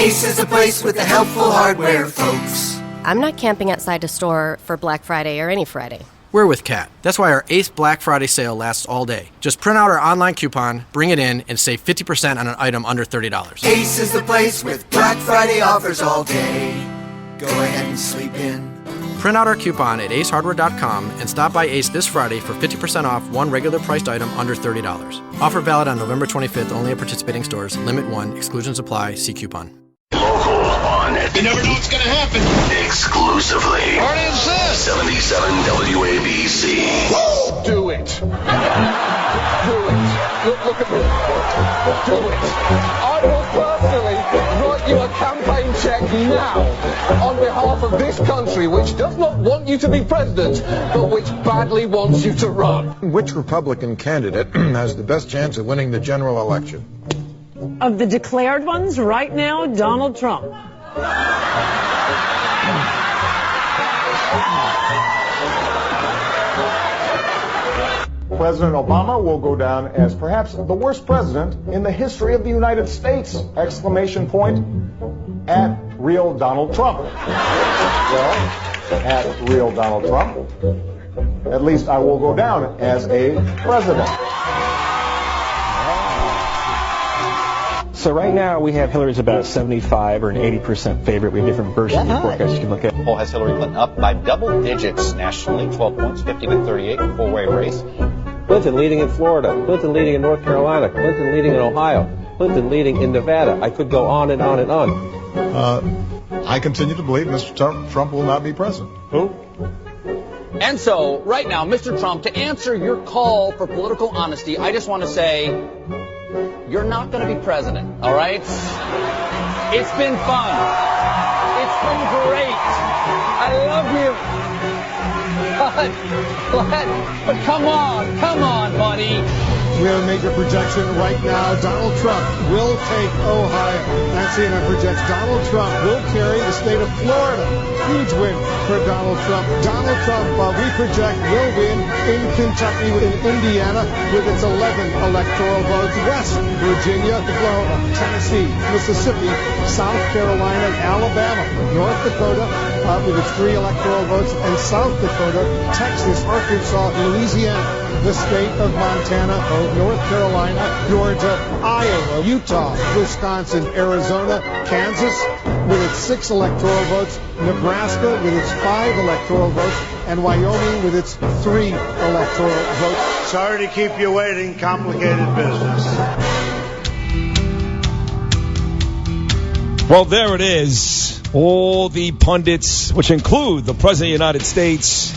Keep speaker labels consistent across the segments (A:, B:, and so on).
A: Ace is the place with the helpful hardware, folks.
B: I'm not camping outside a store for Black Friday or any Friday.
C: We're with Kat. That's why our Ace Black Friday sale lasts all day. Just print out our online coupon, bring it in, and save 50% on an item under $30.
A: Ace is the place with Black Friday offers all day. Go ahead and sleep in.
C: Print out our coupon at acehardware.com and stop by Ace this Friday for 50% off one regular priced item under $30. Offer valid on November 25th only at participating stores. Limit 1. Exclusions apply. See coupon.
D: Local on it.
E: You never know what's going to happen.
D: Exclusively.
E: What is this?
D: 77 WABC.
E: Do it. Do it. Look at me. Do it. I will personally write you a campaign check now on behalf of this country, which does not want you to be president, but which badly wants you to run.
F: Which Republican candidate has the best chance of winning the general election?
G: Of the declared ones right now, Donald Trump.
H: President Obama will go down as perhaps the worst president in the history of the United States! Exclamation point. At real Donald Trump. Well, at real Donald Trump, at least I will go down as a president.
I: So right now we have Hillary's about 75 or an 80% favorite. We have different versions of forecasts you can look at.
J: The poll has Hillary Clinton up by double digits nationally, 12 points, 50-38, a four-way race.
I: Clinton leading in Florida, Clinton leading in North Carolina, Clinton leading in Ohio, Clinton leading in Nevada. I could go on and on and on.
F: I continue to believe Mr. Trump will not be president.
I: Who?
J: And so, right now, Mr. Trump, to answer your call for political honesty, I just want to say, you're not going to be president, all right? It's been fun. It's been great. I love you. But come on, buddy.
H: We have a major projection right now. Donald Trump will take Ohio. That's CNN projects Donald Trump will carry the state of Florida. Huge win for Donald Trump. Donald Trump, we project, will win in Kentucky, in Indiana, with its 11 electoral votes. West Virginia, Oklahoma, Tennessee, Mississippi, South Carolina, Alabama, North Dakota, with its 3 electoral votes, and South Dakota, Texas, Arkansas, Louisiana, the state of Montana, North Carolina, Georgia, Iowa, Utah, Wisconsin, Arizona, Kansas with its 6 electoral votes, Nebraska with its 5 electoral votes, and Wyoming with its 3 electoral votes.
K: Sorry to keep you waiting. Complicated business.
L: Well, there it is. All the pundits, which include the President of the United States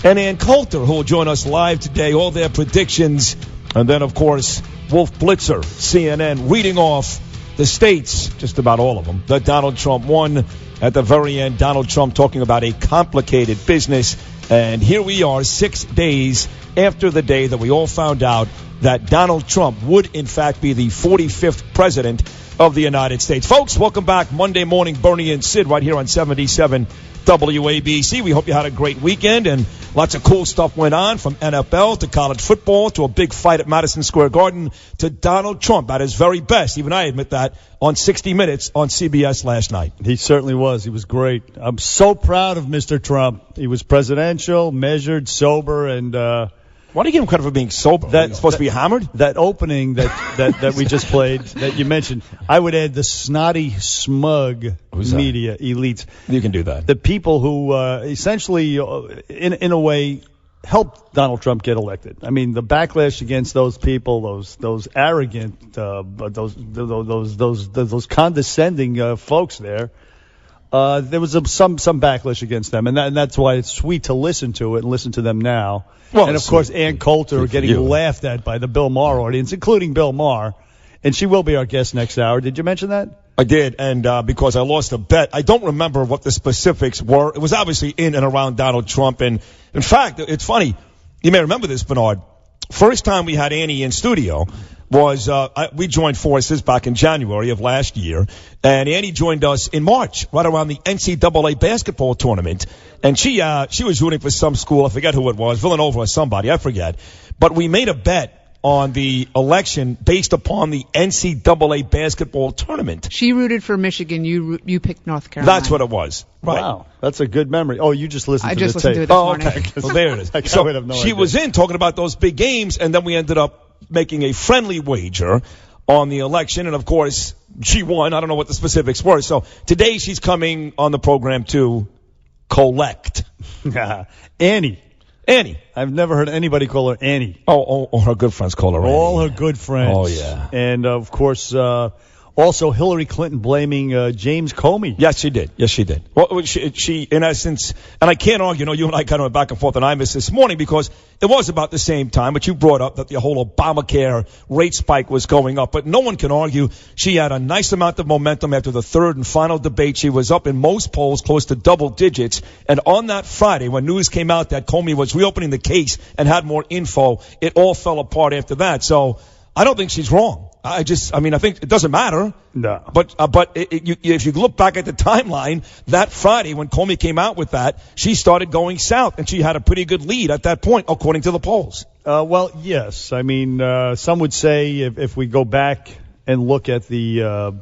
L: and Ann Coulter, who will join us live today, all their predictions. And then, of course, Wolf Blitzer, CNN, reading off the states, just about all of them, that Donald Trump won. At the very end, Donald Trump talking about a complicated business. And here we are 6 days after the day that we all found out that Donald Trump would, in fact, be the 45th president of the United States. Folks, welcome back. Monday morning, Bernie and Sid right here on 77 WABC. We hope you had a great weekend and lots of cool stuff went on, from NFL to college football to a big fight at Madison Square Garden to Donald Trump at his very best. Even I admit that on 60 Minutes on CBS last night.
M: He certainly was. He was great. I'm so proud of Mr. Trump. He was presidential, measured, sober, and
L: why do you give him credit for being sober? That's supposed to be hammered?
M: That opening that we just played, that you mentioned, I would add the snotty, smug media elites.
L: You can do that.
M: The people who essentially, in a way, helped Donald Trump get elected. I mean, the backlash against those people, those arrogant, those condescending folks there. There was some backlash against them, and that's why it's sweet to listen to it and listen to them now.
L: Well,
M: and of course, Ann Coulter getting laughed at by the Bill Maher audience, including Bill Maher, and she will be our guest next hour. Did you mention that?
L: I did, and because I lost a bet, I don't remember what the specifics were. It was obviously in and around Donald Trump, and in fact, it's funny. You may remember this, Bernard. First time we had Annie in studio was we joined forces back in January of last year, and Annie joined us in March, right around the NCAA basketball tournament, and she was rooting for some school. I forget who it was, Villanova or somebody, I forget. But we made a bet on the election based upon the NCAA basketball tournament.
N: She rooted for Michigan. You picked North Carolina.
L: That's what it was. Right.
M: Wow, that's a good memory. Oh, you just listened to the tape.
N: I just listened to it this morning.
M: Okay.
L: Well, there it is.
M: I would have no
L: she
M: idea.
L: was in talking about those big games, and then we ended up making a friendly wager on the election, and of course, she won. I don't know what the specifics were. So today she's coming on the program to collect.
M: Annie.
L: Annie.
M: I've never heard anybody call her Annie.
L: Oh, her good friends call her Annie.
M: All her good friends.
L: Oh, yeah.
M: And, of course, also Hillary Clinton blaming James Comey.
L: Yes, she did. Yes, she did. Well, she in essence, and I can't argue, you and I kind of went back and forth, and I missed this morning because it was about the same time, but you brought up that the whole Obamacare rate spike was going up. But no one can argue she had a nice amount of momentum after the third and final debate. She was up in most polls close to double digits. And on that Friday, when news came out that Comey was reopening the case and had more info, it all fell apart after that. So I don't think she's wrong. I think it doesn't matter.
M: No.
L: But if you look back at the timeline, that Friday when Comey came out with that, she started going south, and she had a pretty good lead at that point, according to the polls.
M: Well, yes. I mean, some would say if we go back and look at the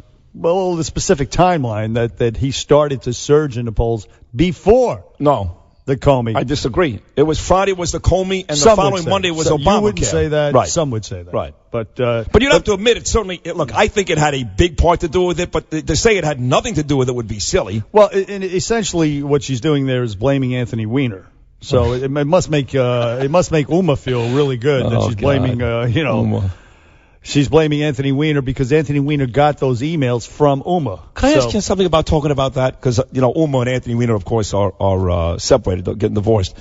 M: specific timeline that he started to surge in the polls before.
L: No.
M: The Comey.
L: I disagree. It was Friday was the Comey, and the following Monday was Obamacare.
M: You wouldn't say that.
L: Right.
M: Some would say that.
L: Right.
M: But
L: you'd have to admit it. Certainly, look, I think it had a big part to do with it, but to say it had nothing to do with it would be silly.
M: Well, and essentially what she's doing there is blaming Anthony Weiner. So it must make Uma feel really good that she's blaming
L: Uma.
M: She's blaming Anthony Weiner because Anthony Weiner got those emails from Uma.
L: Can I ask you something about talking about that? Because, Uma and Anthony Weiner, of course, are separated, getting divorced.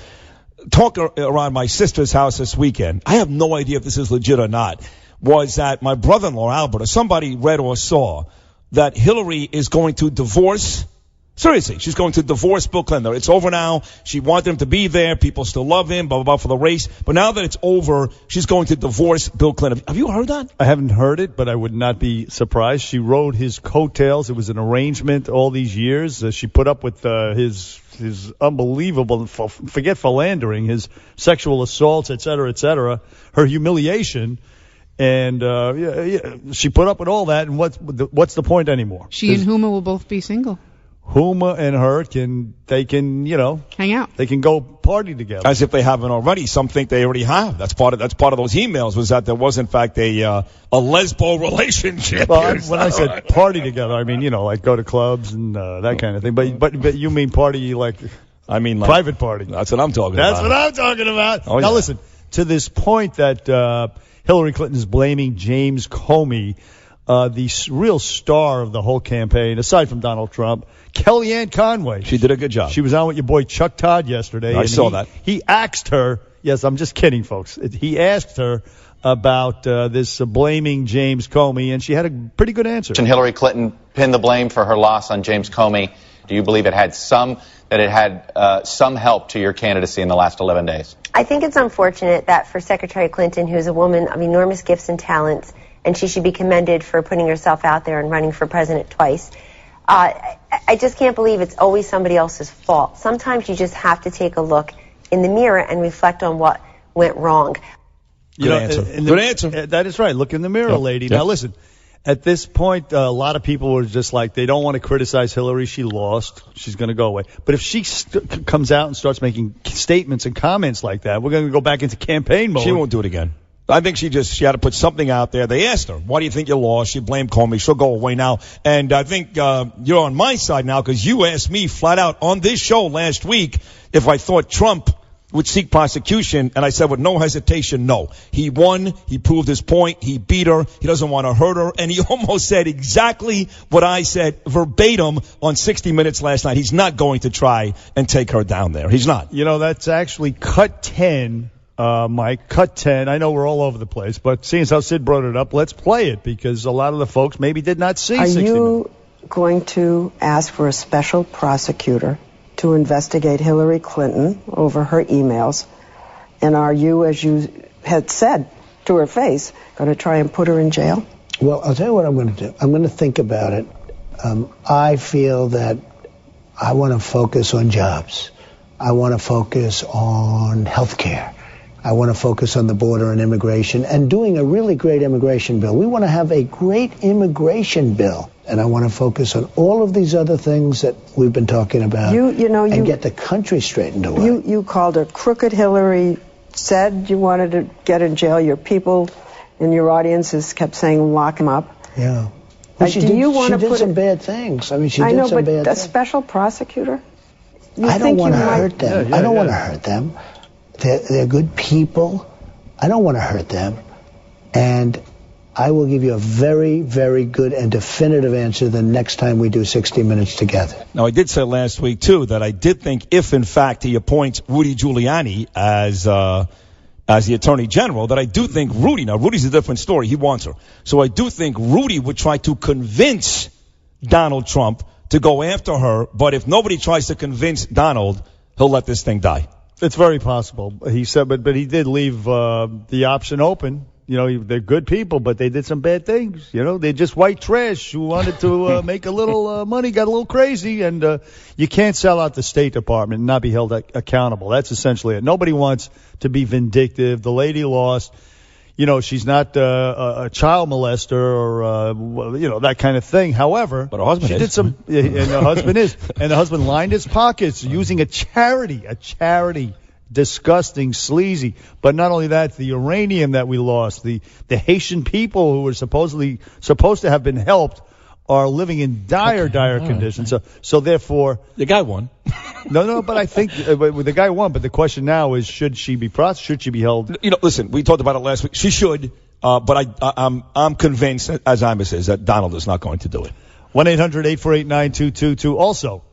L: Talk around my sister's house this weekend. I have no idea if this is legit or not. Was that my brother-in-law, Albert, or somebody read or saw that Hillary is going to divorce. Seriously, she's going to divorce Bill Clinton. It's over now. She wanted him to be there. People still love him, blah, blah, blah, for the race. But now that it's over, she's going to divorce Bill Clinton. Have you heard that?
M: I haven't heard it, but I would not be surprised. She rode his coattails. It was an arrangement all these years. She put up with his unbelievable, forget philandering, his sexual assaults, et cetera, her humiliation. And she put up with all that. And what's the point anymore?
N: She and Huma will both be single.
M: Huma and her can
N: hang out.
M: They can go party together.
L: As if they haven't already. Some think they already have. That's part of those emails, was that there was in fact a lesbo relationship.
M: Well, when I said party together, I mean like go to clubs and that kind of thing. But you mean party like private party?
L: That's what I'm talking about.
M: That's what I'm talking about.
L: Oh,
M: now
L: yeah.
M: Listen, to this point that Hillary Clinton is blaming James Comey, the real star of the whole campaign, aside from Donald Trump, Kellyanne Conway.
L: She did a good job.
M: She was on with your boy Chuck Todd yesterday.
L: I saw that.
M: He asked her, yes, I'm just kidding, folks. He asked her about this blaming James Comey, and she had a pretty good answer.
O: And Hillary Clinton pinned the blame for her loss on James Comey. Do you believe it had some help to your candidacy in the last 11 days?
P: I think it's unfortunate that for Secretary Clinton, who's a woman of enormous gifts and talents, and she should be commended for putting herself out there and running for president twice. I just can't believe it's always somebody else's fault. Sometimes you just have to take a look in the mirror and reflect on what went wrong.
L: Good answer.
M: That is right. Look in the mirror, lady. Now, listen. At this point, a lot of people were just like, they don't want to criticize Hillary. She lost. She's going to go away. But if she comes out and starts making statements and comments like that, we're going to go back into campaign mode.
L: She won't do it again. I think she had to put something out there. They asked her, why do you think you lost? She blamed Comey. She'll go away now. And I think you're on my side now because you asked me flat out on this show last week if I thought Trump would seek prosecution, and I said with no hesitation, no. He won. He proved his point. He beat her. He doesn't want to hurt her. And he almost said exactly what I said verbatim on 60 Minutes last night. He's not going to try and take her down there. He's not.
M: That's actually cut 10. Mike, cut 10. I know we're all over the place, but seeing as how Sid brought it up, let's play it because a lot of the folks maybe did not see 60 Minutes.
Q: Are you going to ask for a special prosecutor to investigate Hillary Clinton over her emails? And are you, as you had said to her face, going to try and put her in jail?
R: Well, I'll tell you what I'm going to do. I'm going to think about it. I feel that I want to focus on jobs. I want to focus on health care. I want to focus on the border and immigration and doing a really great immigration bill. We want to have a great immigration bill. And I want to focus on all of these other things that we've been talking about and get the country straightened away.
Q: You called her crooked Hillary, said you wanted to get in jail. Your people in your audiences kept saying lock him up.
R: Yeah. Well, she did some bad things. I mean, she did some bad things.
Q: A special prosecutor?
R: I don't want to hurt them. I don't want to hurt them. They're good people. I don't want to hurt them. And I will give you a very, very good and definitive answer the next time we do 60 Minutes together.
L: Now, I did say last week, too, that I did think if, in fact, he appoints Rudy Giuliani as the Attorney General, that I do think Rudy's a different story. He wants her. So I do think Rudy would try to convince Donald Trump to go after her. But if nobody tries to convince Donald, he'll let this thing die.
M: It's very possible. He said, but he did leave the option open. You know, they're good people, but they did some bad things. You know, they're just white trash who wanted to make a little money, got a little crazy, and you can't sell out the State Department and not be held accountable. That's essentially it. Nobody wants to be vindictive. The lady lost. You know, she's not a child molester or, that kind of thing. However,
L: but her husband
M: she
L: is.
M: did some, and the husband is. And the husband lined his pockets using a charity. Disgusting, sleazy. But not only that, the uranium that we lost, the Haitian people who were supposed to have been helped are living in dire conditions. Right. So therefore,
L: the guy won.
M: No, but I think the guy won. But the question now is, should she be prosecuted? Should she be held?
L: You know, listen, we talked about it last week. She should, but I'm convinced, as Imus is, that Donald is not going to do it.
M: 1-800-848-9222. Also,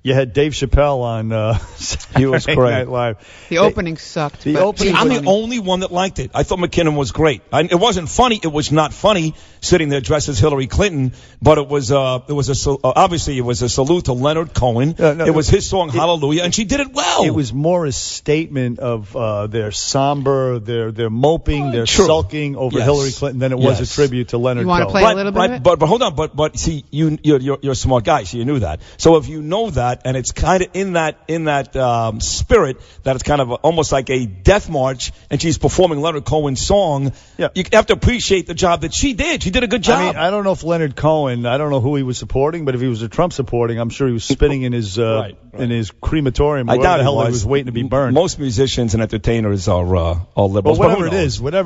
M: you had Dave Chappelle on
L: he was
M: Saturday
L: great.
M: Night Live.
N: The opening sucked.
M: The opening.
L: I'm the only one that liked it. I thought McKinnon was great. It wasn't funny. It was not funny sitting there dressed as Hillary Clinton, but obviously it was a salute to Leonard Cohen. It was his song Hallelujah, and she did it well.
M: It was more a statement of their somber, their moping, their sulking over Hillary Clinton than it was a tribute to Leonard Cohen.
N: You want to play a little bit of it?
L: But hold on. But see, you're a smart guy, so you knew that. So if you know that, and it's kind of in that spirit that it's kind of almost like a death march, and she's performing Leonard Cohen's song. Yeah. You have to appreciate the job that she did. She did a good job.
M: I mean, I don't know if Leonard Cohen, I don't know who he was supporting, but if he was a Trump supporting, I'm sure he was spitting in his in his crematorium.
L: I doubt
M: the hell
L: he
M: he was waiting to be burned.
L: Most musicians and entertainers are liberals.
M: Well, whatever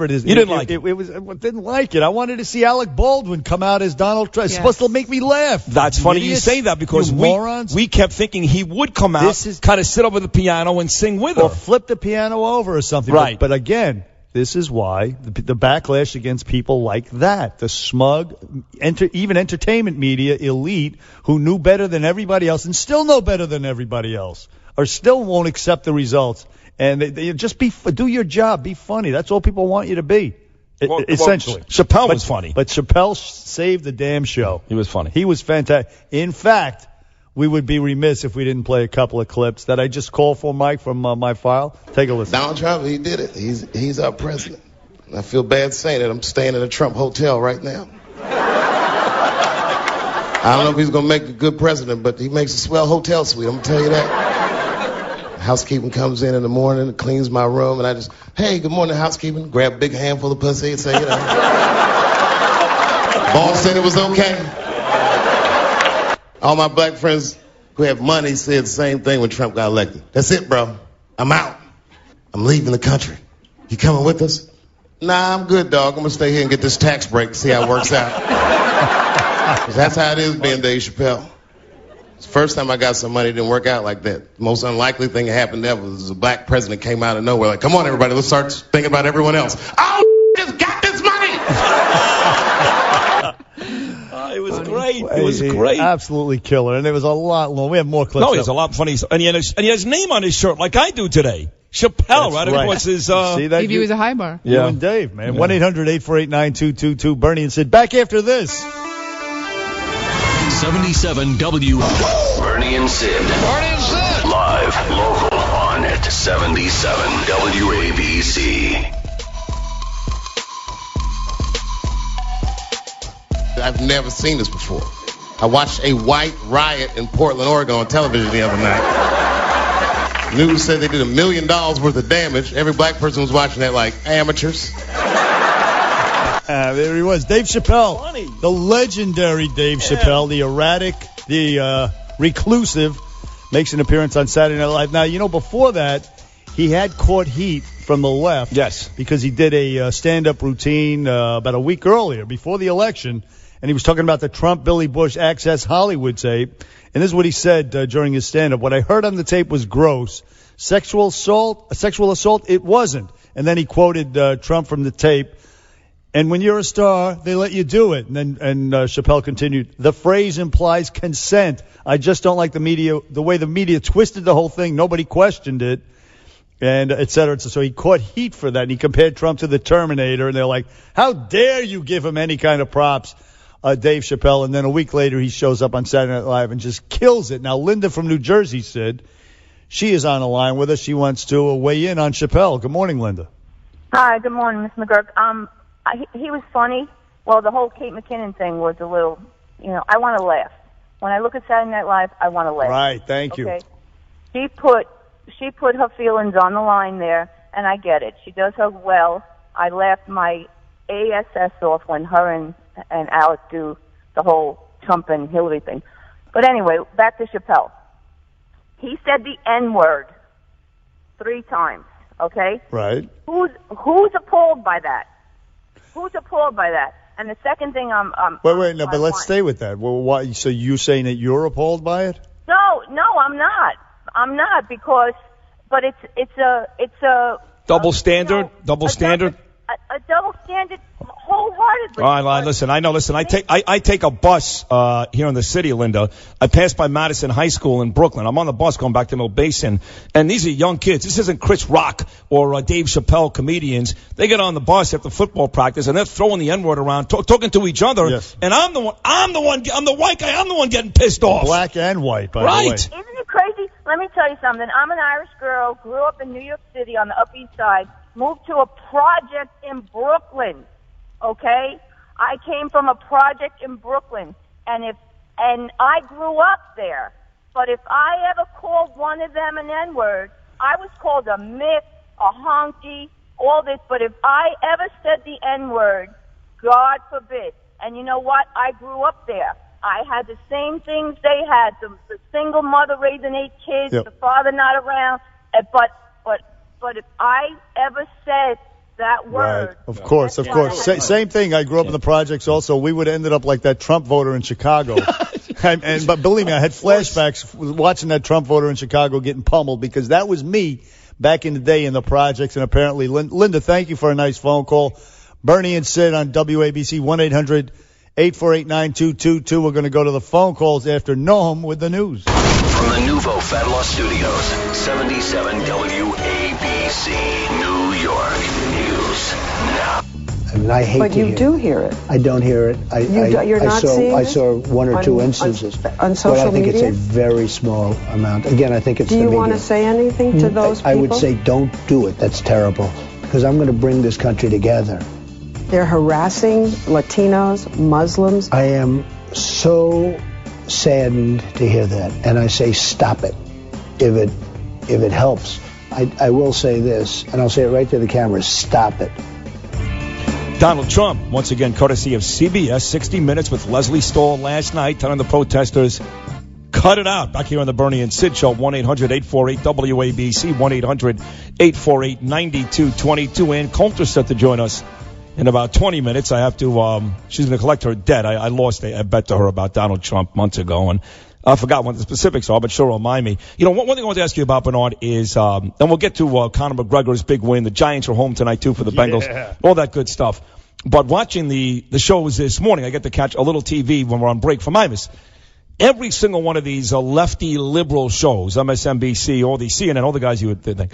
M: it is,
L: you didn't like it.
M: I didn't like it. I wanted to see Alec Baldwin come out as Donald Trump. It's supposed to make me laugh.
L: That's funny you say that, because we kept thinking he would come out, kind of sit over the piano and sing with her.
M: Or flip the piano over or something.
L: Right.
M: But again, this is why the backlash against people like that, the smug, even entertainment media elite who knew better than everybody else and still know better than everybody else, or still won't accept the results. And they just do your job, be funny. That's all people want you to be. Essentially.
L: Chappelle was funny.
M: But Chappelle saved the damn show.
L: He was funny.
M: He was fantastic. In fact, we would be remiss if we didn't play a couple of clips that I just called for, Mike, from my file. Take a listen.
S: Donald Trump, he did it. He's our president. I feel bad saying it. I'm staying in a Trump hotel right now. I don't know if he's going to make a good president, but he makes a swell hotel suite. I'm going to tell you that. Housekeeping comes in the morning, cleans my room, and I just, hey, good morning, housekeeping. Grab a big handful of pussy and say, boss said it was okay. All my black friends who have money said the same thing when Trump got elected. That's it, bro. I'm out. I'm leaving the country. You coming with us? Nah, I'm good, dog. I'm going to stay here and get this tax break, see how it works out. 'Cause that's how it is being Dave Chappelle. It's the first time I got some money, it didn't work out like that. The most unlikely thing that happened ever was a black president came out of nowhere like, come on, everybody, let's start thinking about everyone else. Oh, just got this money!
L: It was great. It was great.
M: Absolutely killer. And there was a lot long. We have more clips.
L: No, he's a lot funny. And he had his name on his shirt like I do today. Chappelle, right?
M: Right.
L: It was his,
M: See that?
N: He was a high bar.
M: You and Dave, man. 1-800-848-9222. Bernie and Sid. Back after this.
D: 77 W. Bernie and Sid. Live, local, on at 77 WABC.
S: I've never seen this before. I watched a white riot in Portland, Oregon on television the other night. News said they did $1 million worth of damage. Every black person was watching that like amateurs.
M: There he was, Dave Chappelle. Funny. The legendary Dave Chappelle, the erratic, the reclusive, makes an appearance on Saturday Night Live. Now, before that, he had caught heat from the left.
L: Yes.
M: Because he did a stand-up routine about a week earlier, before the election, and he was talking about the Trump-Billy Bush Access Hollywood tape. And this is what he said during his stand-up. What I heard on the tape was gross. Sexual assault, it wasn't. And then he quoted Trump from the tape. And when you're a star, they let you do it. And Chappelle continued, the phrase implies consent. I just don't like the way the media twisted the whole thing. Nobody questioned it. And et cetera. So he caught heat for that. And he compared Trump to the Terminator. And they're like, how dare you give him any kind of props, Dave Chappelle. And then a week later, he shows up on Saturday Night Live and just kills it. Now, Linda from New Jersey said she is on the line with us. She wants to weigh in on Chappelle. Good morning, Linda.
T: Hi, good morning, Ms. McGregor. He was funny. Well, the whole Kate McKinnon thing was a little, I want to laugh. When I look at Saturday Night Live, I want to laugh.
M: Right, thank you.
T: Okay? She put her feelings on the line there, and I get it. She does her well. I laughed my ASS off when her and Alec do the whole Trump and Hillary thing. But anyway, back to Chappelle. He said the N-word 3 times, okay?
M: Right.
T: Who's appalled by that? Who's appalled by that? And the second thing
M: But let's stay with that. Well, why? So you're saying that you're appalled by it?
T: No, I'm not. I'm not but it's a
L: double standard. Double standard.
T: A double standard, wholeheartedly.
L: All right, listen. I take a bus here in the city, Linda. I pass by Madison High School in Brooklyn. I'm on the bus going back to Mill Basin, and these are young kids. This isn't Chris Rock or Dave Chappelle comedians. They get on the bus after football practice and they're throwing the N-word around, talking to each other.
M: Yes.
L: And I'm the white guy. I'm the one getting pissed off.
M: Black and white, by the way.
T: Isn't it crazy? Let me tell you something. I'm an Irish girl, grew up in New York City on the Upper East Side, moved to a project in Brooklyn, okay? I came from a project in Brooklyn, and I grew up there. But if I ever called one of them an N-word, I was called a myth, a honky, all this. But if I ever said the N-word, God forbid. And you know what? I grew up there. I had the same things they had, the single mother raising 8 kids,
M: Yep.
T: the father not around. But if I ever said that word.
M: Right. Of course. Same thing. I grew up in the projects also. We would have ended up like that Trump voter in Chicago. But believe me, I had flashbacks watching that Trump voter in Chicago getting pummeled because that was me back in the day in the projects. And apparently, Linda, thank you for a nice phone call. Bernie and Sid on WABC 1-800-848-9222. We're going to go to the phone calls after Noam with the news.
D: From the Nouveau Fat Loss Studios, 77 WABC, New York News Now.
R: I mean, I hate
Q: But
R: to
Q: you
R: hear
Q: do hear it.
R: I don't hear it.
Q: You're not seeing
R: I
Q: it?
R: saw 1 or 2 instances.
Q: On social
R: but I think
Q: media?
R: it's a very small amount. Again, I think it's
Q: Do
R: the
Q: you
R: media.
Q: want to say anything to those people?
R: I would say don't do it. That's terrible. Because I'm going to bring this country together.
Q: They're harassing Latinos, Muslims.
R: I am so saddened to hear that. And I say stop it. If it helps. I will say this, and I'll say it right to the camera, stop it.
L: Donald Trump, once again, courtesy of CBS, 60 Minutes with Leslie Stahl last night, telling the protesters, cut it out. Back here on the Bernie and Sid Show, 1-800-848-WABC, 1-800-848-9222. Ann Coulter set to join us in about 20 minutes. I have to, she's going to collect her debt. I lost a bet to her about Donald Trump months ago, and I forgot what the specifics are, but sure remind me. One thing I want to ask you about, Bernard, is, and we'll get to Conor McGregor's big win. The Giants are home tonight, too, for the Bengals. All that good stuff. But watching the shows this morning, I get to catch a little TV when we're on break from Imus. Every single one of these lefty liberal shows, MSNBC, all the CNN, all the guys you would think,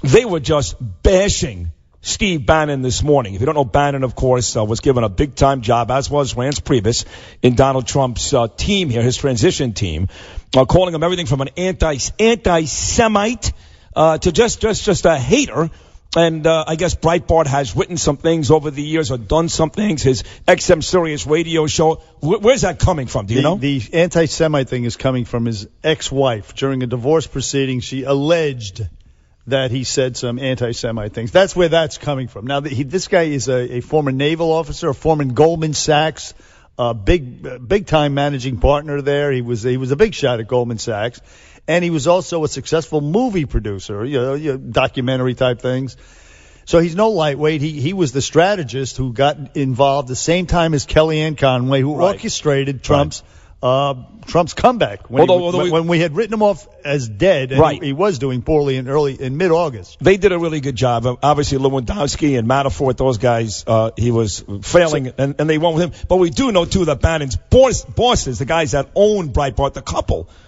L: they were just bashing Steve Bannon this morning. If you don't know, Bannon, of course, was given a big-time job, as was Rance Priebus, in Donald Trump's team here, his transition team, calling him everything from an anti-Semite to just a hater. And I guess Breitbart has written some things over the years or done some things. His XM Sirius radio show. Where's that coming from? Do you know?
M: The anti-Semite thing is coming from his ex-wife. During a divorce proceeding, she alleged that he said some anti-Semite things. That's where that's coming from. Now, this guy is a former naval officer, a former Goldman Sachs, big-time managing partner there. He was a big shot at Goldman Sachs. And he was also a successful movie producer, documentary type things. So he's no lightweight. He was the strategist who got involved the same time as Kellyanne Conway, who orchestrated Trump's comeback when we had written him off as dead, and he was doing poorly in mid-August.
L: They did a really good job. Obviously, Lewandowski and Manafort, those guys, he was failing, and they went with him. But we do know, too, that Bannon's bosses, the guys that own Breitbart,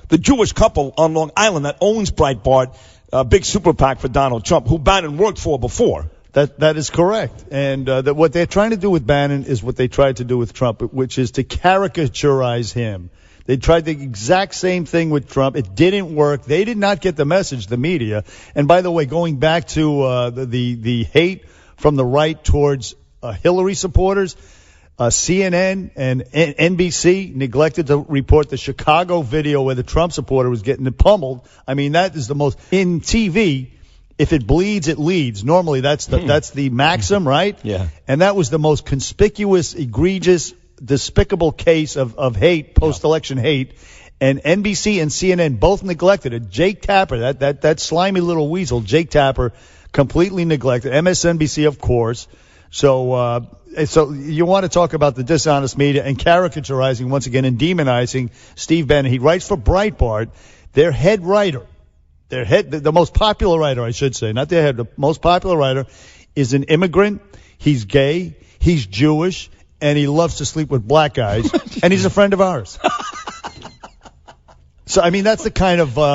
L: the Jewish couple on Long Island that owns Breitbart, a big super PAC for Donald Trump, who Bannon worked for before.
M: That is correct. And what they're trying to do with Bannon is what they tried to do with Trump, which is to caricaturize him. They tried the exact same thing with Trump. It didn't work. They did not get the message, the media. And by the way, going back to the hate from the right towards Hillary supporters, CNN and NBC neglected to report the Chicago video where the Trump supporter was getting pummeled. I mean, that is the most in TV. If it bleeds, it leads. Normally, that's the maxim, right?
L: Yeah.
M: And that was the most conspicuous, egregious, despicable case of hate, post-election hate. And NBC and CNN both neglected it. Jake Tapper, that slimy little weasel, Jake Tapper, completely neglected. MSNBC, of course. So you want to talk about the dishonest media and caricaturizing once again and demonizing Steve Bannon. He writes for Breitbart. Their head writer, the most popular writer, I should say, not their head, the most popular writer is an immigrant. He's gay. He's Jewish. And he loves to sleep with black guys. And he's a friend of ours. So, I mean, that's the kind of white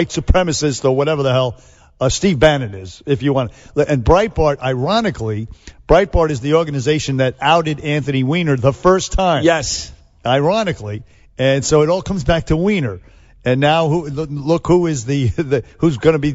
M: supremacist or whatever the hell Steve Bannon is, if you want. And Breitbart, ironically, is the organization that outed Anthony Weiner the first time.
L: Yes.
M: Ironically. And so it all comes back to Weiner. And now look who is who's going to be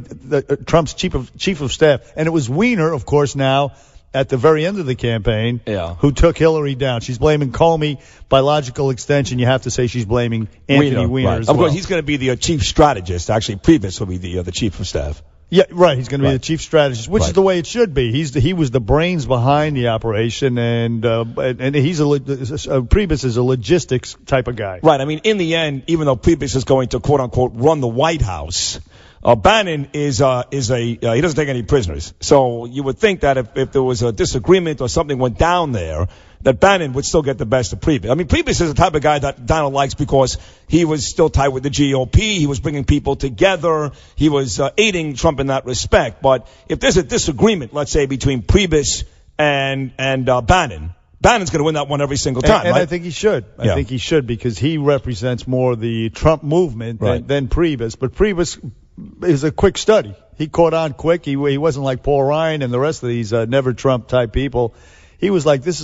M: Trump's chief of staff. And it was Weiner, of course, now at the very end of the campaign, who took Hillary down. She's blaming Comey. By logical extension, you have to say she's blaming Anthony Weiner as well.
L: Of course, he's going to be the chief strategist. Actually, Priebus will be the chief of staff.
M: Yeah, right. He's going to be the chief strategist, which is the way it should be. He was the brains behind the operation, and he's Priebus is a logistics type of guy.
L: Right. I mean, in the end, even though Priebus is going to quote unquote run the White House, Bannon he doesn't take any prisoners. So you would think that if there was a disagreement or something went down there, that Bannon would still get the best of Priebus. I mean, Priebus is the type of guy that Donald likes because he was still tight with the GOP. He was bringing people together. He was aiding Trump in that respect. But if there's a disagreement, let's say, between Priebus and Bannon, Bannon's going to win that one every single time,
M: and
L: right?
M: I think he should. I think he should because he represents more the Trump movement than Priebus. But Priebus is a quick study. He caught on quick. He wasn't like Paul Ryan and the rest of these never Trump type people. He was like, this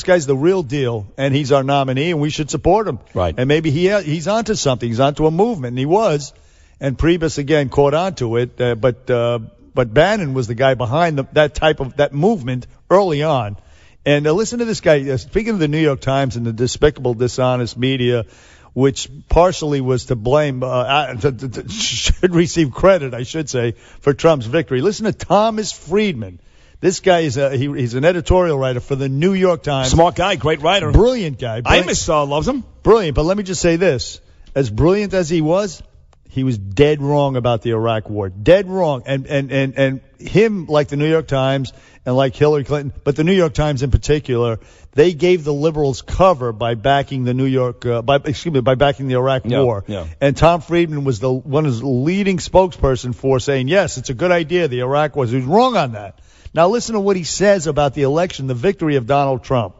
M: guy's the real deal, and he's our nominee, and we should support him.
L: Right.
M: And maybe he's onto something. He's onto a movement, and he was. And Priebus again caught onto it, but Bannon was the guy behind that movement early on. And listen to this guy. Speaking of the New York Times and the despicable, dishonest media, which partially was to blame, should receive credit, I should say, for Trump's victory. Listen to Thomas Friedman. This guy is he's an editorial writer for the New York Times.
L: Smart guy, great writer.
M: Brilliant guy.
L: Imus loves him.
M: Brilliant. But let me just say this. As brilliant as he was dead wrong about the Iraq war. Dead wrong. And him, like the New York Times and like Hillary Clinton, but the New York Times in particular, they gave the liberals cover by backing the by backing the Iraq war.
L: Yeah.
M: And Tom Friedman was one of the leading spokesperson for saying, yes, it's a good idea, the Iraq war. He was wrong on that. Now listen to what he says about the election, the victory of Donald Trump.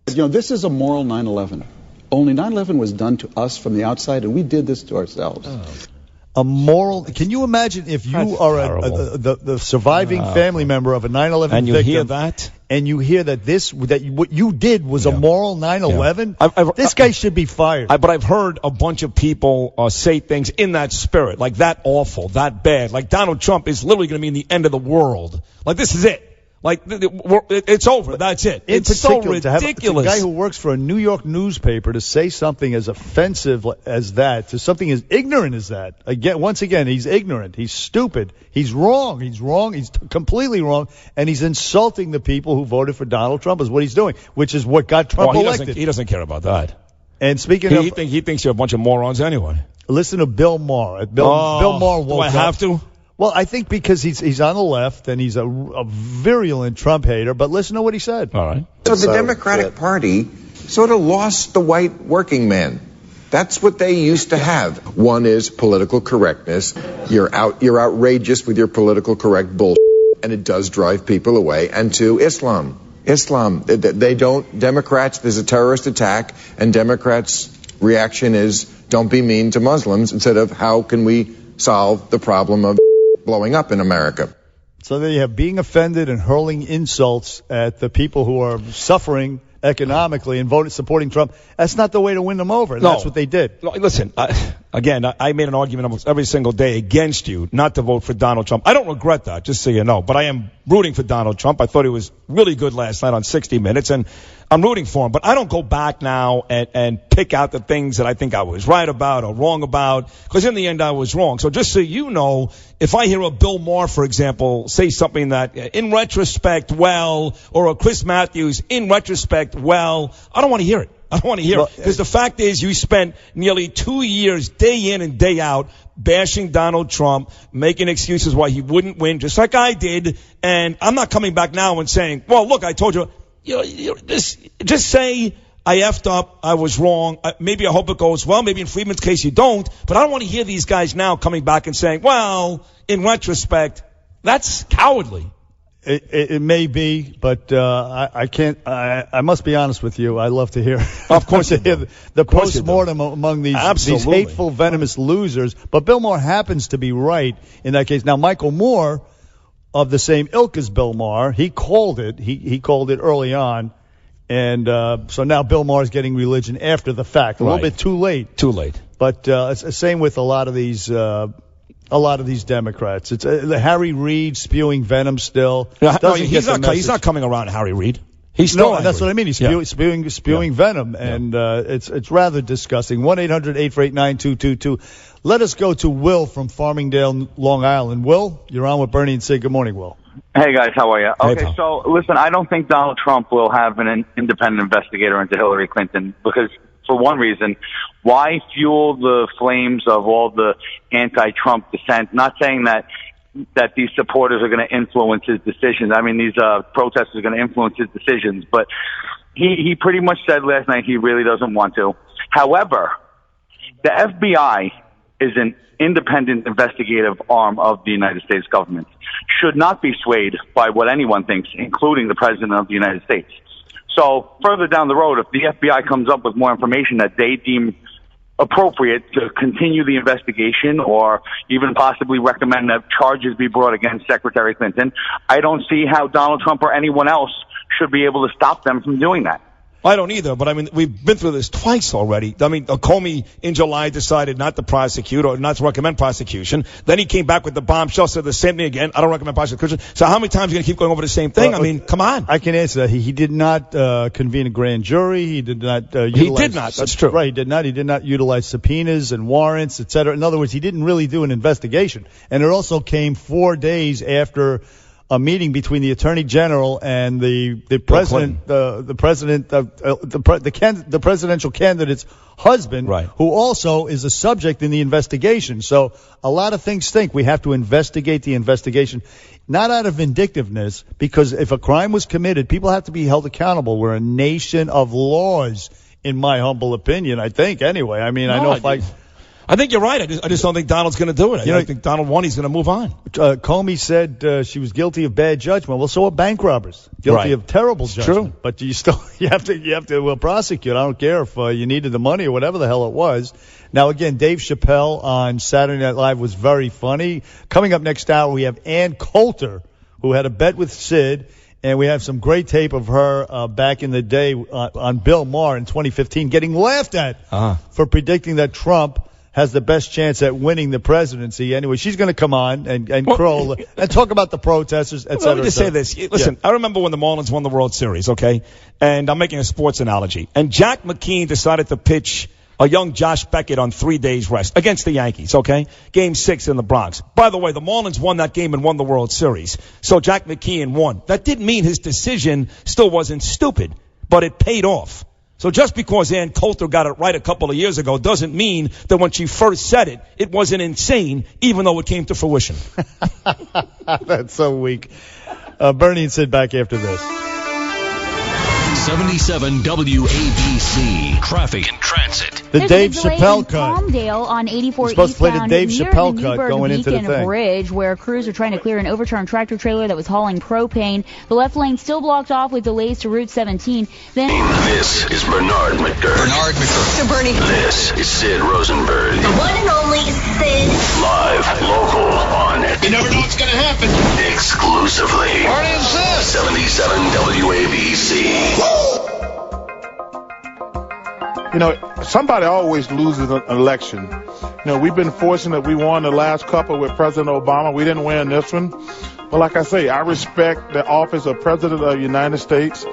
U: This is a moral 9/11. Only 9/11 was done to us from the outside, and we did this to ourselves.
M: A moral. Can you imagine if you are the surviving family member of a 9/11
L: and you
M: victim,
L: hear that,
M: and you hear that what you did was a moral 9/11? This guy should be fired.
L: But I've heard a bunch of people say things in that spirit, like that awful, that bad. Like Donald Trump is literally going to mean the end of the world. Like this is it. Like it's over. That's it. It's so ridiculous.
M: A guy who works for a New York newspaper to say something as offensive as that, to something as ignorant as that. Once again, he's ignorant. He's stupid. He's wrong. He's wrong. He's completely wrong. And he's insulting the people who voted for Donald Trump is what he's doing, which is what got Trump elected.
L: He doesn't care about that.
M: And speaking
L: he thinks you're a bunch of morons anyway.
M: Listen to Bill Maher. Bill Maher woke up.
L: Do I have to?
M: Well, I think because he's on the left and he's a virulent Trump hater, but listen to what he said.
L: All right.
B: So the Democratic Party sort of lost the white working man. That's what they used to have. One is political correctness. You're outrageous with your political correct bullshit, and it does drive people away. And two, Islam. Democrats, there's a terrorist attack, and Democrats' reaction is don't be mean to Muslims instead of how can we solve the problem of blowing up in America.
M: So there you have being offended and hurling insults at the people who are suffering economically and supporting Trump. That's not the way to win them over. That's what they did.
L: No, listen, I made an argument almost every single day against you not to vote for Donald Trump. I don't regret that, just so you know, but I am rooting for Donald Trump. I thought he was really good last night on 60 Minutes, and I'm rooting for him. But I don't go back now and pick out the things that I think I was right about or wrong about, because in the end I was wrong. So just so you know, if I hear a Bill Maher, for example, say something that in retrospect, or a Chris Matthews, in retrospect, I don't want to hear it. I don't want to hear it. Because the fact is you spent nearly 2 years, day in and day out, bashing Donald Trump, making excuses why he wouldn't win, just like I did. And I'm not coming back now and saying, well, look, I told you. Just say I effed up, I was wrong. Maybe I hope it goes well. Maybe in Friedman's case you don't. But I don't want to hear these guys now coming back and saying, well, in retrospect, that's cowardly.
M: It may be, but I can't. I must be honest with you. I love to hear.
L: Of course,
M: to hear the postmortem among these hateful, venomous losers. But Bill Maher happens to be right in that case. Now, Michael Moore, of the same ilk as Bill Maher, he called it. He called it early on, and so now Bill Maher is getting religion after the fact, a little bit too late.
L: Too late.
M: But it's the same with a lot of these Democrats. It's Harry Reid spewing venom still.
L: He's not coming around Harry Reid. He's still angry.
M: That's what I mean. He's spewing venom, and it's rather disgusting. 1-800-848-9222. Let us go to Will from Farmingdale, Long Island. Will, you're on with Bernie and Sid. Good morning, Will.
V: Hey, guys. How are you? Okay,
L: Hey,
V: so listen, I don't think Donald Trump will have an independent investigator into Hillary Clinton because, for one reason, why fuel the flames of all the anti-Trump dissent? Not saying that these supporters are going to influence his decisions. I mean, these protesters are going to influence his decisions. But he pretty much said last night he really doesn't want to. However, the FBI is an independent investigative arm of the United States government. Should not be swayed by what anyone thinks, including the President of the United States. So further down the road, if the FBI comes up with more information that they deem appropriate to continue the investigation or even possibly recommend that charges be brought against Secretary Clinton, I don't see how Donald Trump or anyone else should be able to stop them from doing that.
L: I don't either, but I mean, we've been through this twice already. I mean, Comey in July decided not to prosecute or not to recommend prosecution. Then he came back with the bombshell, said the same thing again. I don't recommend prosecution. So how many times are you going to keep going over the same thing? I mean, come on.
M: I can answer that. He did not convene a grand jury. He did not utilize...
L: He did not. That's true.
M: Right, he did not. He did not utilize subpoenas and warrants, et cetera. In other words, he didn't really do an investigation. And it also came 4 days after a meeting between the Attorney General and the president, the presidential candidate's husband,
L: right,
M: who also is a subject in the investigation. So a lot of things think we have to investigate the investigation, not out of vindictiveness, because if a crime was committed, people have to be held accountable. We're a nation of laws, in my humble opinion, I think, anyway. I mean, I know if
L: I think you're right. I just don't think Donald's going to do it. I think Donald won. He's going to move on.
M: Comey said she was guilty of bad judgment. Well, so are bank robbers. Guilty of terrible judgment. True. But you have to prosecute. I don't care if you needed the money or whatever the hell it was. Now, again, Dave Chappelle on Saturday Night Live was very funny. Coming up next hour, we have Ann Coulter, who had a bet with Sid. And we have some great tape of her back in the day on Bill Maher in 2015 getting laughed at for predicting that Trump has the best chance at winning the presidency. Anyway, she's going to come on and crow and talk about the protesters, et cetera.
L: Let me just say this. Listen, I remember when the Marlins won the World Series, okay? And I'm making a sports analogy. And Jack McKean decided to pitch a young Josh Beckett on 3 days rest against the Yankees, okay? Game 6 in the Bronx. By the way, the Marlins won that game and won the World Series. So Jack McKean won. That didn't mean his decision still wasn't stupid, but it paid off. So just because Ann Coulter got it right a couple of years ago doesn't mean that when she first said it, it wasn't insane, even though it came to fruition.
M: That's so weak. Bernie and Sid back after this.
D: 77 WABC. Traffic and Transit.
M: The Dave Chappelle cut.
A: Palmdale on 84
M: We're supposed to play the
A: eastbound
M: Dave
A: near
M: Chappelle
A: the
M: cut
A: Newburgh
M: going into the
A: Beacon
M: thing.
A: Bridge, where crews are trying to clear an overturned tractor trailer that was hauling propane. The left lane still blocked off with delays to Route 17. Then
D: This is Bernard McGurk.
C: So Bernie.
D: This is Sid Rosenberg.
C: The one and only Sid.
D: Live, local, on it.
C: You never know what's going to happen.
D: Exclusively.
C: What is this?
D: 77 WABC.
W: You know, somebody always loses an election. You know, we've been fortunate. We won the last couple with President Obama. We didn't win this one. But like I say, I respect the office of President of the United States.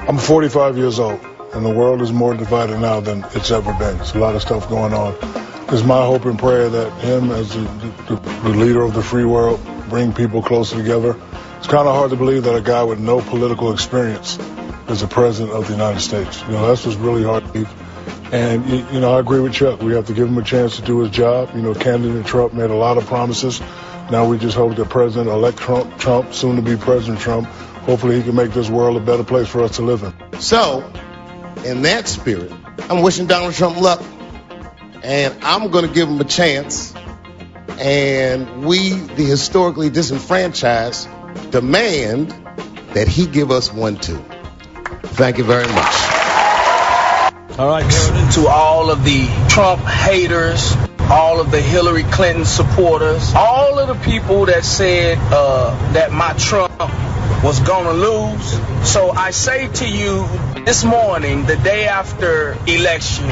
X: I'm 45 years old, and the world is more divided now than it's ever been. There's a lot of stuff going on. It's my hope and prayer that him, as the leader of the free world, bring people closer together. It's kind of hard to believe that a guy with no political experience is the president of the United States. You know, that's what's really hard to believe. And, you know, I agree with Chuck. We have to give him a chance to do his job. You know, candidate Trump made a lot of promises. Now we just hope that President-elect Trump, soon to be President Trump, hopefully he can make this world a better place for us to live in.
S: So, in that spirit, I'm wishing Donald Trump luck. And I'm going to give him a chance. And we, the historically disenfranchised, demand that he give us one, too. Thank you very much.
L: All right.
Y: To all of the Trump haters, all of the Hillary Clinton supporters, all of the people that said that my Trump was going to lose. So I say to you this morning, the day after election.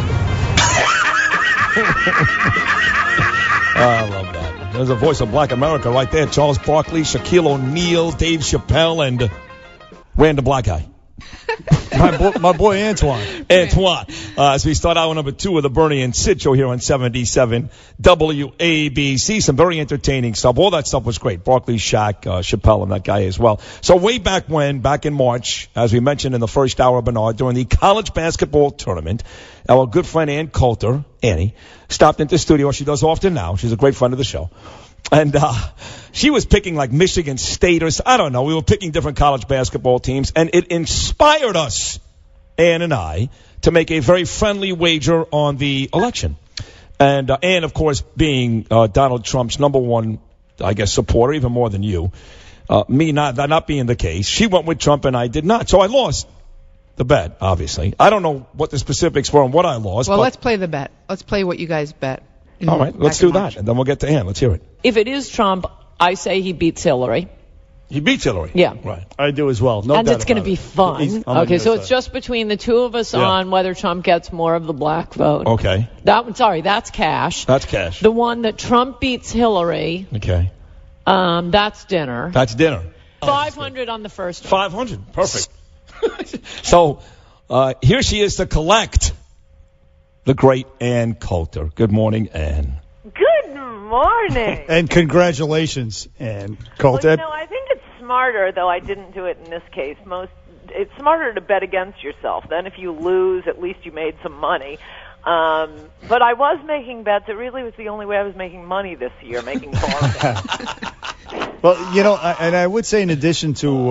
L: I love that. There's a voice of Black America right there. Charles Barkley, Shaquille O'Neal, Dave Chappelle, and Random Black Guy.
M: my boy Antoine.
L: As we start hour number 2 of the Bernie and Sid show here on 77 WABC. Some very entertaining stuff. All that stuff was great. Barkley, Shaq, Chappelle, and that guy as well. So way back in March, as we mentioned in the first hour of Bernard, during the college basketball tournament, our good friend Ann Coulter, Annie, stopped into the studio. She does often now. She's a great friend of the show. And she was picking like Michigan State or I don't know. We were picking different college basketball teams, and it inspired us, Ann and I, to make a very friendly wager on the election. And Ann, of course, being Donald Trump's number one, I guess, supporter, even more than you. Me not being the case. She went with Trump, and I did not. So I lost the bet, obviously. I don't know what the specifics were and what I lost.
N: Well,
L: but
N: let's play the bet. Let's play what you guys bet.
L: All right, let's do that, and then we'll get to Ann. Let's hear it.
G: If it is Trump, I say he beats Hillary.
L: He beats Hillary?
G: Yeah.
L: Right.
M: I do as well. No
G: and
M: doubt
G: it's going to be fun. Okay, so it's just between the two of us on whether Trump gets more of the black vote.
L: Okay.
G: That's cash.
L: That's cash.
G: The one that Trump beats Hillary.
L: Okay.
G: That's dinner.
L: That's dinner.
G: 500 on the first one.
L: 500. Perfect. So here she is to collect the great Ann Coulter. Good morning, Ann.
Z: Good morning.
M: And congratulations, Ann Coulter.
Z: Well, you know, I think it's smarter, though I didn't do it in this case. It's smarter to bet against yourself. Then if you lose, at least you made some money. But I was making bets. It really was the only way I was making money this year, making bar bets.
M: Well, you know, and I would say in addition to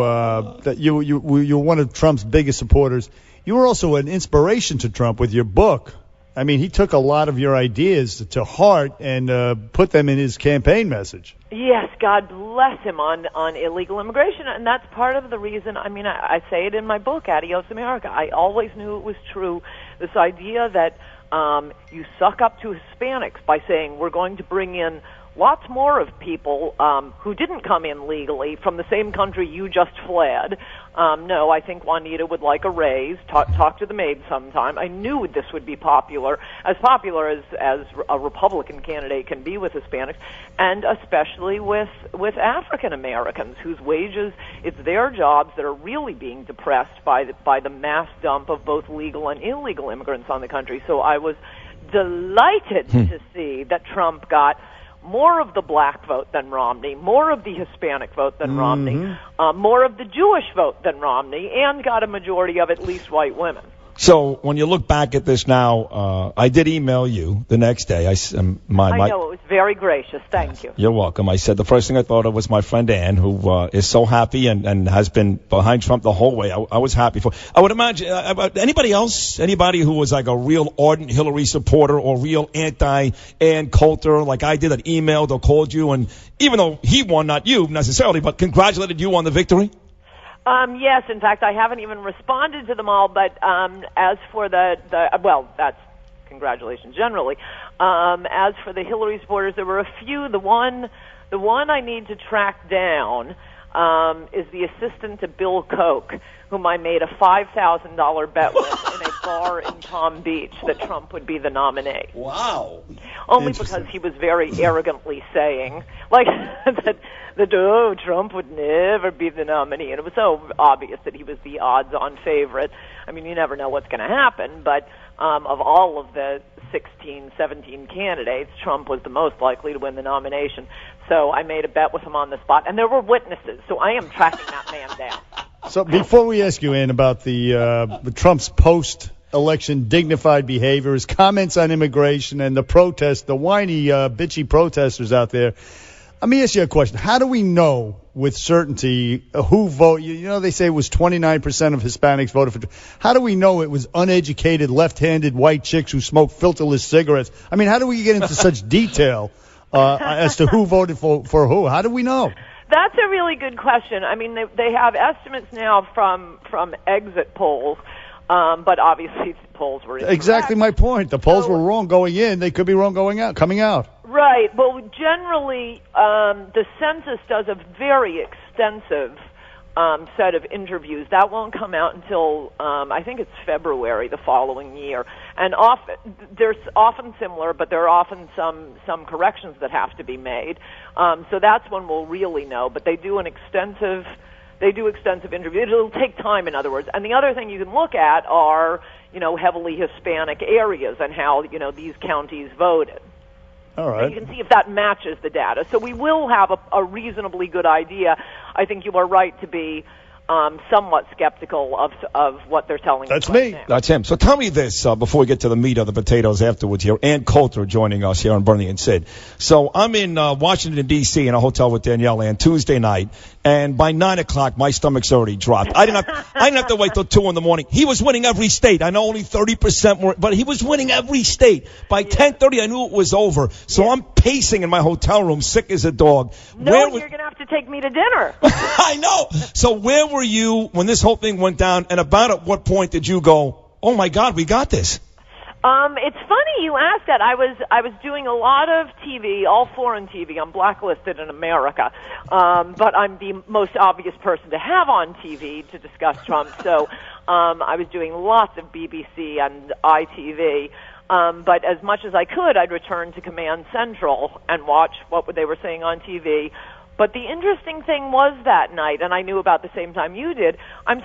M: that you're one of Trump's biggest supporters, you were also an inspiration to Trump with your book. I mean, he took a lot of your ideas to heart and put them in his campaign message.
Z: Yes, God bless him on illegal immigration, and that's part of the reason. I mean, I say it in my book, Adios America. I always knew it was true. This idea that you suck up to Hispanics by saying we're going to bring in lots more of people who didn't come in legally from the same country you just fled. No, I think Juanita would like a raise. Talk to the maid sometime. I knew this would be popular as a Republican candidate can be with Hispanics, and especially with African Americans whose wages, it's their jobs that are really being depressed by the mass dump of both legal and illegal immigrants on the country. So I was delighted to see that Trump got more of the black vote than Romney, more of the Hispanic vote than Romney, more of the Jewish vote than Romney, and got a majority of at least white women.
L: So when you look back at this now, I did email you the next day. I
Z: know, it was very gracious. Thank you.
L: You're welcome. I said the first thing I thought of was my friend Ann, who is so happy and has been behind Trump the whole way. I was happy for. I would imagine anybody who was like a real ardent Hillary supporter or real anti-Ann Coulter, like I did, that emailed or called you, and even though he won, not you necessarily, but congratulated you on the victory.
Z: Yes, in fact, I haven't even responded to them all, but as for well, that's congratulations generally. As for the Hillary supporters, there were a few. The one I need to track down is the assistant to Bill Koch, whom I made a $5,000 bet with in a bar in Palm Beach that Trump would be the nominee.
L: Wow.
Z: Only because he was very arrogantly saying, like, that Trump would never be the nominee. And it was so obvious that he was the odds-on favorite. I mean, you never know what's going to happen, but of all of the 16, 17 candidates, Trump was the most likely to win the nomination. So I made a bet with him on the spot, and there were witnesses, so I am tracking that man down.
M: So before we ask you, Ann, about the Trump's post-election dignified behavior, his comments on immigration, and the protests, the whiny, bitchy protesters out there, let me ask you a question. How do we know with certainty who voted? You know, they say it was 29% of Hispanics voted for. How do we know it was uneducated, left-handed white chicks who smoke filterless cigarettes? I mean, how do we get into such detail as to who voted for who? How do we know?
Z: That's a really good question. I mean, they have estimates now from exit polls, but obviously the polls were incorrect.
M: Exactly my point. The polls were wrong going in. They could be wrong coming out.
Z: Right. Well, generally, the census does a very extensive set of interviews. That won't come out until I think it's February the following year. And they're often similar, but there are often some corrections that have to be made. So that's when we'll really know. But they do extensive interviews. It'll take time, in other words. And the other thing you can look at are, heavily Hispanic areas and how, these counties voted.
M: All right.
Z: So you can see if that matches the data. So we will have a reasonably good idea. I think you are right to be somewhat skeptical of what they're telling us.
L: That's me. Now. That's him. So tell me this before we get to the meat of the potatoes afterwards here. Ann Coulter joining us here on Bernie and Sid. So I'm in Washington, D.C. in a hotel with Danielle Ann Tuesday night, and by 9 o'clock my stomach's already dropped. I didn't have to wait till 2 in the morning. He was winning every state. I know only 30% more, but he was winning every state. By 10:30 I knew it was over. So I'm pacing in my hotel room, sick as a dog.
Z: No, you're going to have to take me to dinner.
L: I know. So where were you when this whole thing went down, and about at what point did you go, oh my God, we got this?
Z: It's funny you asked that. I was doing a lot of TV, all foreign TV. I'm blacklisted in America, but I'm the most obvious person to have on TV to discuss Trump. So I was doing lots of BBC and ITV. But as much as I could, I'd return to Command Central and watch what they were saying on TV. But the interesting thing was that night, and I knew about the same time you did, I have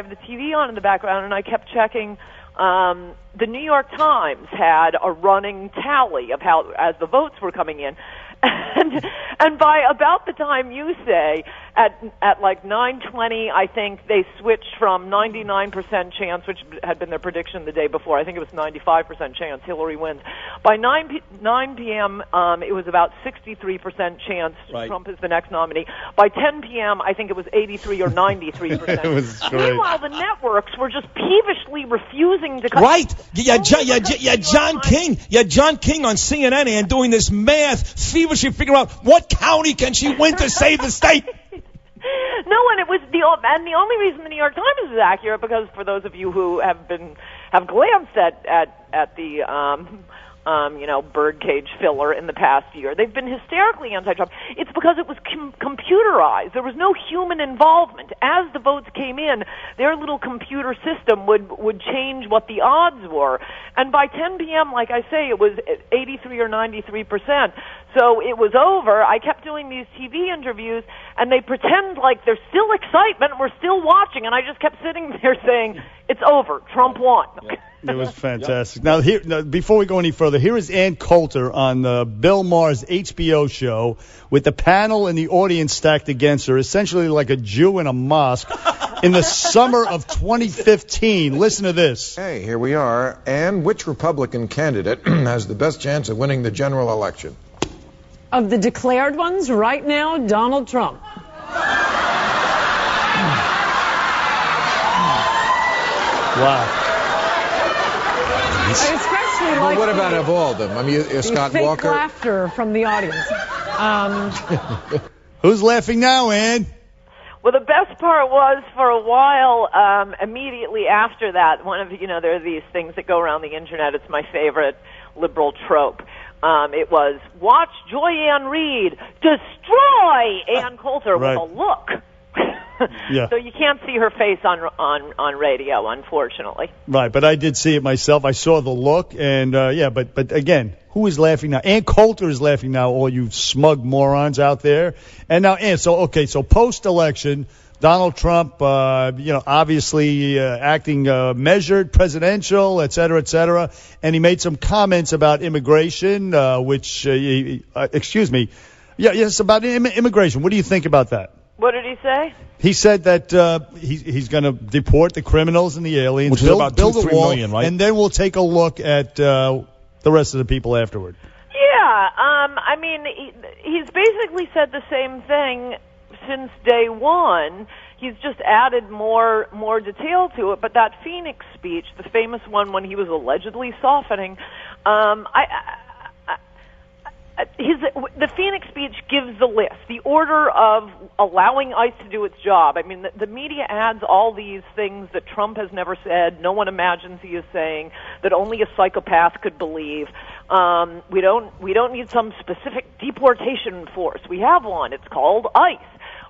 Z: the TV on in the background, and I kept checking. The New York Times had a running tally of as the votes were coming in. And by about the time you say, at like 9:20, I think they switched from 99% chance, which had been their prediction the day before. I think it was 95% chance Hillary wins. By 9 p.m., it was about 63% chance Trump is the next nominee. By 10 p.m., I think it was 83 or 93%.
L: It was great.
Z: Meanwhile, the networks were just peevishly refusing to cut.
L: Right. John King on CNN and doing this math, feverishly figuring out what county can she win to save the state.
Z: No, and it was the only reason the New York Times is accurate, because for those of you who have glanced at the birdcage filler in the past year, they've been hysterically anti-Trump. It's because it was computerized. There was no human involvement. As the votes came in, their little computer system would change what the odds were. And by 10 p.m., like I say, it was 83 or 93%. So it was over. I kept doing these TV interviews, and they pretend like there's still excitement. We're still watching, and I just kept sitting there saying, "It's over. Trump won."
M: It was fantastic. Now, before we go any further, here is Ann Coulter on Bill Maher's HBO show with the panel and the audience stacked against her, essentially like a Jew in a mosque, in the summer of 2015. Listen to this.
B: Hey, here we are. And which Republican candidate has the best chance of winning the general election?
E: Of the declared ones right now, Donald Trump.
M: Wow.
E: Especially like
B: what about of all of them? I mean, Scott
E: fake
B: Walker.
E: Laughter from the audience.
M: Who's laughing now, Ann?
Z: Well, the best part was, for a while, immediately after that, there are these things that go around the internet. It's my favorite liberal trope. It was, watch Joy-Ann Reid destroy Ann Coulter with a look.
M: Yeah.
Z: So you can't see her face on radio, unfortunately.
M: Right, but I did see it myself. I saw the look, and but again, who is laughing now? Ann Coulter is laughing now, all you smug morons out there. And now, Ann, so post-election, Donald Trump, obviously acting measured, presidential, et cetera, and he made some comments about immigration, about immigration. What do you think about that?
Z: What did he say?
M: He said that he's going to deport the criminals and the aliens,
L: which is about 2-3 million, right?
M: And then we'll take a look at the rest of the people afterward.
Z: Yeah, he's basically said the same thing since day one. He's just added more detail to it. But that Phoenix speech, the famous one when he was allegedly softening, the Phoenix speech gives the list, the order of allowing ICE to do its job. I mean, the media adds all these things that Trump has never said, no one imagines he is saying, that only a psychopath could believe. We don't need some specific deportation force. We have one. It's called ICE.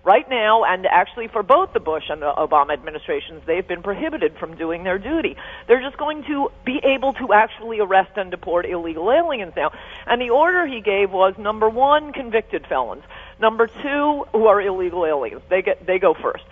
Z: Right now, and actually for both the Bush and the Obama administrations, they've been prohibited from doing their duty. They're just going to be able to actually arrest and deport illegal aliens now. And the order he gave was, number one, convicted felons. Number two, who are illegal aliens. They go first.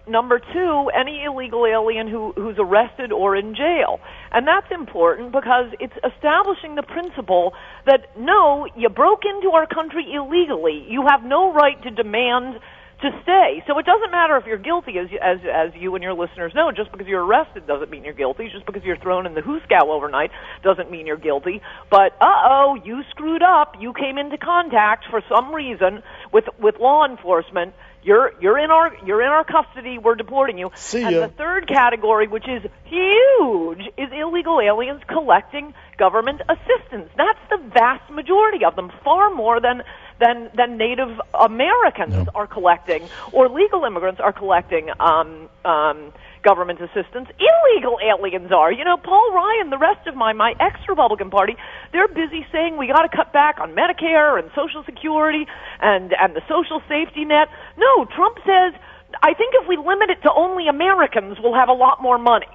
Z: Number two, any illegal alien who's arrested or in jail. And that's important because it's establishing the principle that, no, you broke into our country illegally. You have no right to demand to stay. So it doesn't matter if you're guilty, as you and your listeners know. Just because you're arrested doesn't mean you're guilty. Just because you're thrown in the hoosegow overnight doesn't mean you're guilty. But, you screwed up. You came into contact for some reason with law enforcement. You're in our custody. We're deporting you. And the third category, which is huge, is illegal aliens collecting government assistance. That's the vast majority of them, far more than Native Americans are collecting, or legal immigrants are collecting government assistance. Illegal aliens are. Paul Ryan, the rest of my ex-Republican Party, they're busy saying we got to cut back on Medicare and Social Security and the social safety net. No, Trump says, I think if we limit it to only Americans, we'll have a lot more money.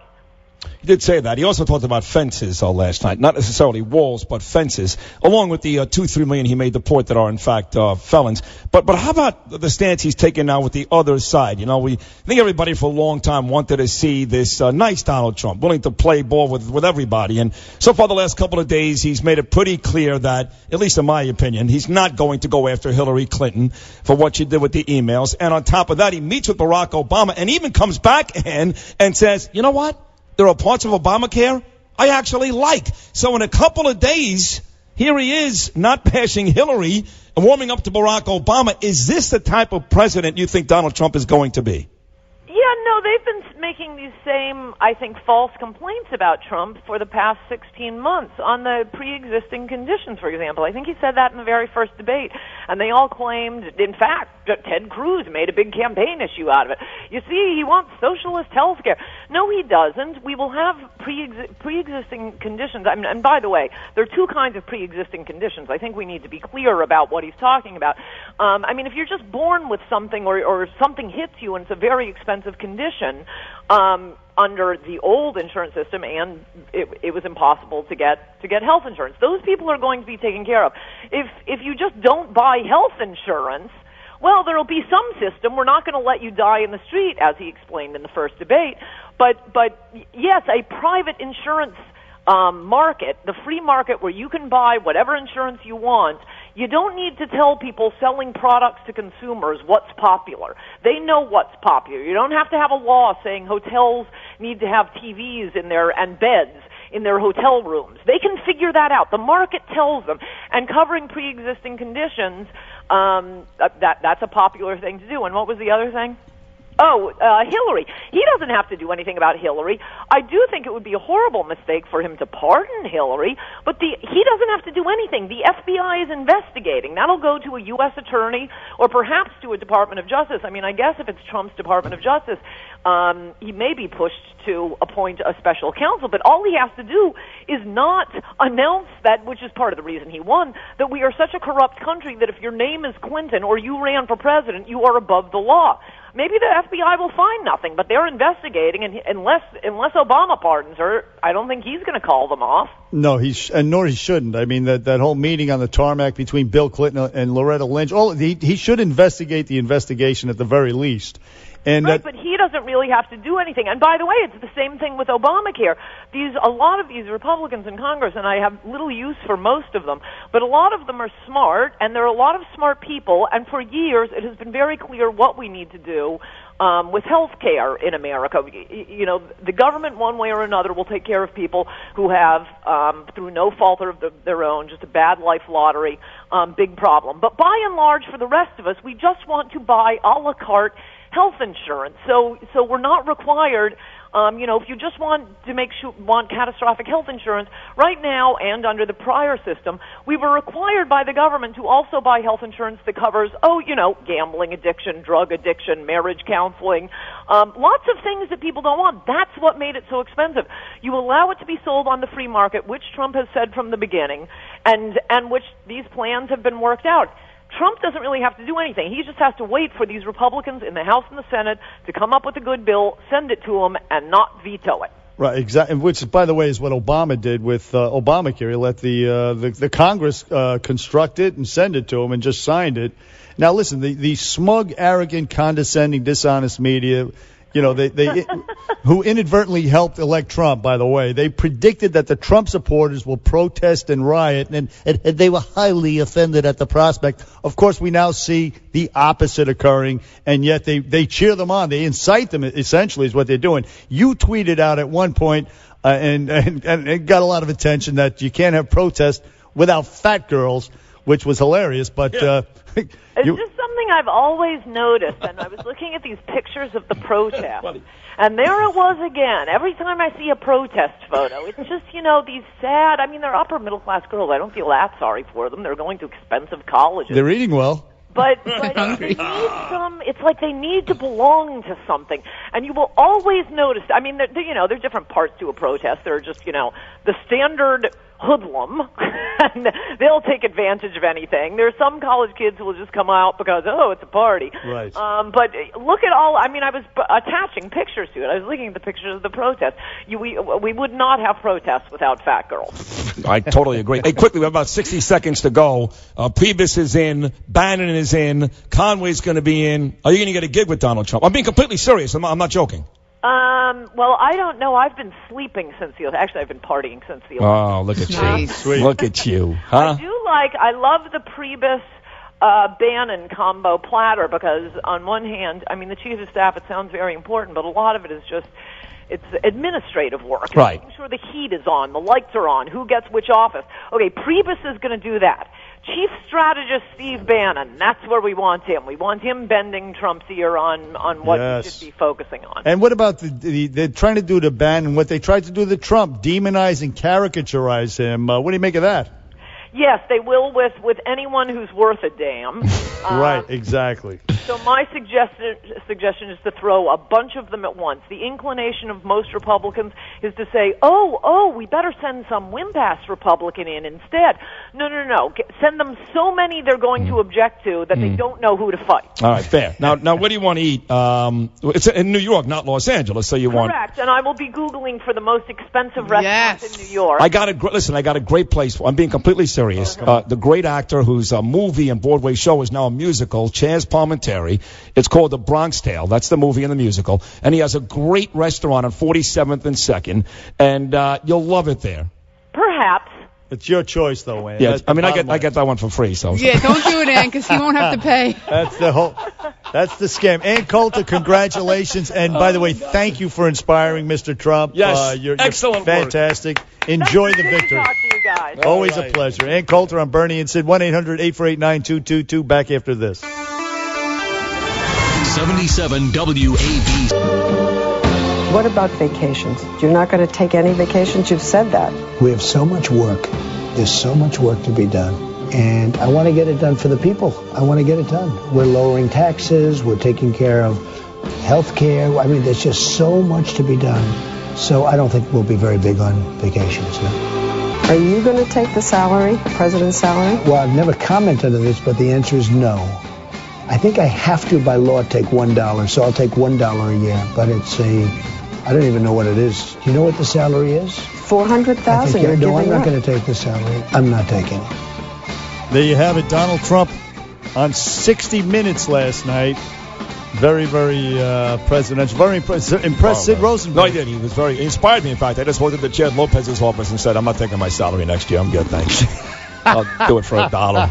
L: did say that. He also talked about fences last night. Not necessarily walls, but fences, along with the $2-3 million he made deport that are, in fact, felons. But how about the stance he's taking now with the other side? You know, I think everybody for a long time wanted to see this nice Donald Trump, willing to play ball with everybody. And so far the last couple of days, he's made it pretty clear that, at least in my opinion, he's not going to go after Hillary Clinton for what she did with the emails. And on top of that, he meets with Barack Obama and even comes back and says, you know what? There are parts of Obamacare I actually like. So in a couple of days, here he is not bashing Hillary and warming up to Barack Obama. Is this the type of president you think Donald Trump is going to be?
Z: Yeah, no, they've been making these same, I think, false complaints about Trump for the past 16 months on the pre-existing conditions, for example. I think he said that in the very first debate. And they all claimed, in fact, Ted Cruz made a big campaign issue out of it. You see, he wants socialist health care. No, he doesn't. We will have pre-existing conditions. I mean, and by the way, there are two kinds of pre-existing conditions. I think we need to be clear about what he's talking about. I mean, if you're just born with something or something hits you and it's a very expensive condition, under the old insurance system, and it was impossible to get health insurance. Those people are going to be taken care of. If you just don't buy health insurance, well, there will be some system. We're not going to let you die in the street, as he explained in the first debate. But yes, a private insurance market, the free market where you can buy whatever insurance you want. You don't need to tell people selling products to consumers what's popular. They know what's popular. You don't have to have a law saying hotels need to have TVs in there and beds in their hotel rooms. They can figure that out. The market tells them. And covering pre-existing conditions, that's a popular thing to do. And what was the other thing? Oh, Hillary. He doesn't have to do anything about Hillary. I do think it would be a horrible mistake for him to pardon Hillary, but he doesn't have to do anything. The FBI is investigating. That'll go to a U.S. attorney or perhaps to a Department of Justice. I mean, I guess if it's Trump's Department of Justice, he may be pushed to appoint a special counsel, but all he has to do is not announce that, which is part of the reason he won, that we are such a corrupt country that if your name is Clinton or you ran for president, you are above the law. Maybe the FBI will find nothing, but they're investigating, and unless Obama pardons her, I don't think he's going to call them off.
M: No, nor he shouldn't. I mean, that whole meeting on the tarmac between Bill Clinton and Loretta Lynch, he should investigate the investigation at the very least. And
Z: right, but he doesn't really have to do anything. And by the way, it's the same thing with Obamacare. A lot of these Republicans in Congress, and I have little use for most of them, but a lot of them are smart, and there are a lot of smart people, and for years it has been very clear what we need to do with health care in America. You know, the government, one way or another, will take care of people who have, through no fault of their own, just a bad life lottery, big problem. But by and large, for the rest of us, we just want to buy a la carte health insurance. So we're not required, if you just want catastrophic health insurance, right now and under the prior system, we were required by the government to also buy health insurance that covers, gambling addiction, drug addiction, marriage counseling, lots of things that people don't want. That's what made it so expensive. You allow it to be sold on the free market, which Trump has said from the beginning, and which these plans have been worked out. Trump doesn't really have to do anything. He just has to wait for these Republicans in the House and the Senate to come up with a good bill, send it to him, and not veto it.
M: Right, exactly. Which, by the way, is what Obama did with Obamacare. He let the Congress construct it and send it to him and just signed it. Now, listen, the smug, arrogant, condescending, dishonest media, they who inadvertently helped elect Trump, by the way, they predicted that the Trump supporters will protest and riot, and they were highly offended at the prospect. Of course, we now see the opposite occurring, and yet they cheer them on. They incite them, essentially, is what they're doing. You tweeted out at one point, and it got a lot of attention, that you can't have protests without fat girls, which was hilarious, but...
Z: Yeah. It's just something I've always noticed, and I was looking at these pictures of the protest, and there it was again. Every time I see a protest photo, it's just, these sad, they're upper middle class girls. I don't feel that sorry for them. They're going to expensive colleges.
M: They're eating well.
Z: But they need it's like they need to belong to something. And you will always notice, there are different parts to a protest. There are just, the standard hoodlum, and they'll take advantage of anything. There are some college kids who will just come out because, oh, it's a party.
M: Right.
Z: But look at all, I mean, I was attaching pictures to it. I was looking at the pictures of the protests. We would not have protests without fat girls.
L: I totally agree. Hey, quickly, we have about 60 seconds to go. Priebus is in, Bannon is in, Conway's going to be in. Are you going to get a gig with Donald Trump? I'm being completely serious. I'm not joking.
Z: Well, I don't know. I've been sleeping since I've been partying since the election.
L: Oh, look at you.
M: Sweet.
L: Look at you. Huh?
Z: I love the Priebus Bannon combo platter because on one hand, I mean, the chief of staff, it sounds very important, but a lot of it is just, it's administrative work.
L: Right.
Z: Making sure the heat is on, the lights are on, who gets which office. Okay, Priebus is going to do that. Chief strategist Steve Bannon, that's where we want him. We want him bending Trump's ear on what he should be focusing on.
M: And what about they're trying to do to Bannon what they tried to do to Trump, demonize and caricaturize him? What do you make of that?
Z: Yes, they will with anyone who's worth a damn.
M: Right, exactly.
Z: So my suggestion is to throw a bunch of them at once. The inclination of most Republicans is to say, oh, we better send some wimp-ass Republican in instead. No. Send them so many they're going to object to that they don't know who to fight.
L: All right, fair. Now, what do you want to eat? It's in New York, not Los Angeles, so you want...
Z: Correct, and I will be Googling for the most expensive restaurants in New York.
L: I got a great place. I'm being completely serious. The great actor whose movie and Broadway show is now a musical, Chaz Palminteri. It's called The Bronx Tale. That's the movie and the musical. And he has a great restaurant on 47th and 2nd. And you'll love it there.
Z: Perhaps.
M: It's your choice, though, Ann.
L: Yeah, I get that one for free. So
N: yeah, don't do it, Ann, because he won't have to pay.
M: That's the scam. Ann Coulter, congratulations, and by the way, thank you for inspiring Mr. Trump.
L: Yes,
M: you're
L: excellent,
M: fantastic. Enjoy the victory.
Z: Talk to you guys.
M: Always a pleasure. Ann Coulter on Bernie and Sid. 1-800-848-9222. Back after this.
D: 77 WABC.
Q: What about vacations? You're not going to take any vacations? You've said that.
R: We have so much work. There's so much work to be done. And I want to get it done for the people. I want to get it done. We're lowering taxes. We're taking care of health care. I mean, there's just so much to be done. So I don't think we'll be very big on vacations now.
Q: Are you going to take the salary, the president's salary?
R: Well, I've never commented on this, but the answer is no. I think I have to, by law, take $1, so I'll take $1 a year. But I don't even know what it is. Do you know what the salary is?
Q: $400,000.
R: No, I'm not going to take the salary. I'm not taking it.
M: There you have it. Donald Trump on 60 Minutes last night. Very, very presidential. Very impressed Sid Rosenberg.
L: No, I did. He inspired me, in fact. I just walked into Chad Lopez's office and said, I'm not taking my salary next year. I'm good, thanks. I'll do it for $1.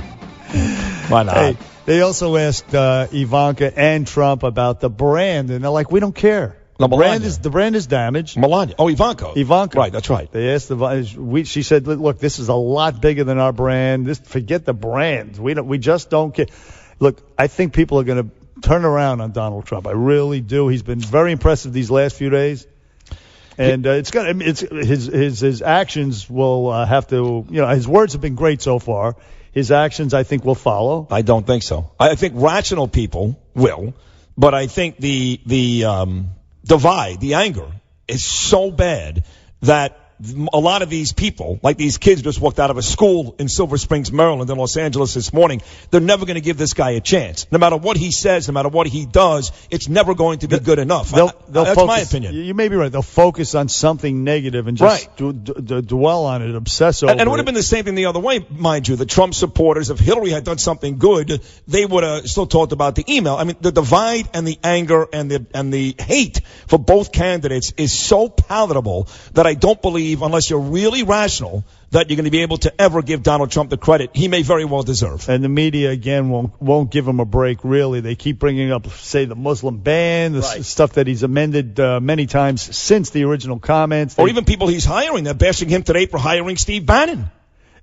L: Why not?
M: Hey, they also asked Ivanka and Trump about the brand, and they're like, we don't care. The brand is damaged.
L: Melania. Oh, Ivanka.
M: Right,
L: that's right.
M: They asked she said, look, this is a lot bigger than our brand. Forget the brand. We just don't care. Look, I think people are going to turn around on Donald Trump. I really do. He's been very impressive these last few days. And his actions will have to, his words have been great so far. His actions, I think, will follow.
L: I don't think so. I think rational people will, but I think the divide, the anger, is so bad that a lot of these people, like these kids just walked out of a school in Silver Springs, Maryland, in Los Angeles this morning, they're never going to give this guy a chance. No matter what he says, no matter what he does, it's never going to be good enough. That's my opinion.
M: You may be right. They'll focus on something negative and just dwell on it, obsess over it.
L: And it would have been the same thing the other way, mind you. The Trump supporters, if Hillary had done something good, they would have still talked about the email. I mean, the divide and the anger and the hate for both candidates is so palatable that I don't believe, unless you're really rational, that you're going to be able to ever give Donald Trump the credit he may very well deserve.
M: And the media, again, won't give him a break, really. They keep bringing up, say, the Muslim ban, the stuff that he's amended many times since the original comments.
L: Or even people he's hiring. They're bashing him today for hiring Steve Bannon.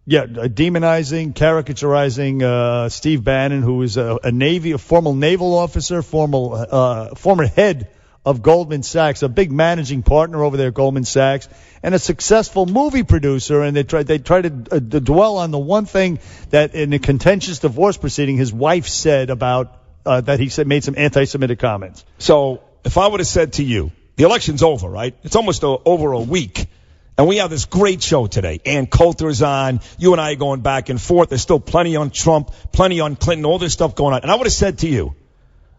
M: Yeah, demonizing, caricaturizing Steve Bannon, who is a former naval officer, former head of Goldman Sachs, a big managing partner over there at Goldman Sachs, and a successful movie producer. And they try to dwell on the one thing that in a contentious divorce proceeding his wife said about that he made some anti-Semitic comments.
L: So if I would have said to you, the election's over, right? It's almost over a week. And we have this great show today. And Coulter's on. You and I are going back and forth. There's still plenty on Trump, plenty on Clinton, all this stuff going on. And I would have said to you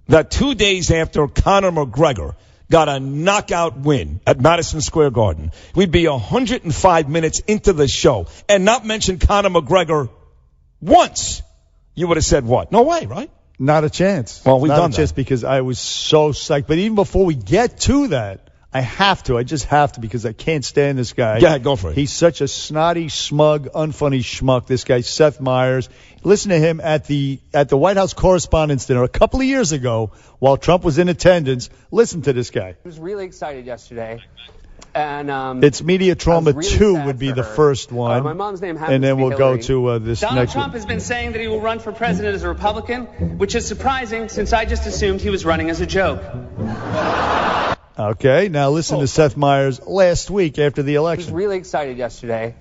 L: that 2 days after Conor McGregor got a knockout win at Madison Square Garden, we'd be 105 minutes into the show and not mention Conor McGregor once. You would have said what? No way, right?
M: Not a chance.
L: Well, we've done
M: Not a chance because I was so psyched. But even before we get to that, I just have to because I can't stand this guy.
L: Yeah, go for it.
M: He's such a snotty, smug, unfunny schmuck, this guy, Seth Meyers. Listen to him at the White House Correspondents' Dinner a couple of years ago while Trump was in attendance. Listen to this guy.
F: I was really excited yesterday. And
M: it's Media Trauma
F: really
M: 2 would be the first one.
F: My mom's name happens
M: and then
F: to be
M: we'll
F: Hillary.
M: go to this
F: Donald
M: next
F: Trump
M: one.
F: has been saying that he will run for president as a Republican, which is surprising since I just assumed he was running as a joke.
M: Okay, now listen to Seth Meyers last week after the election.
F: I was really excited yesterday,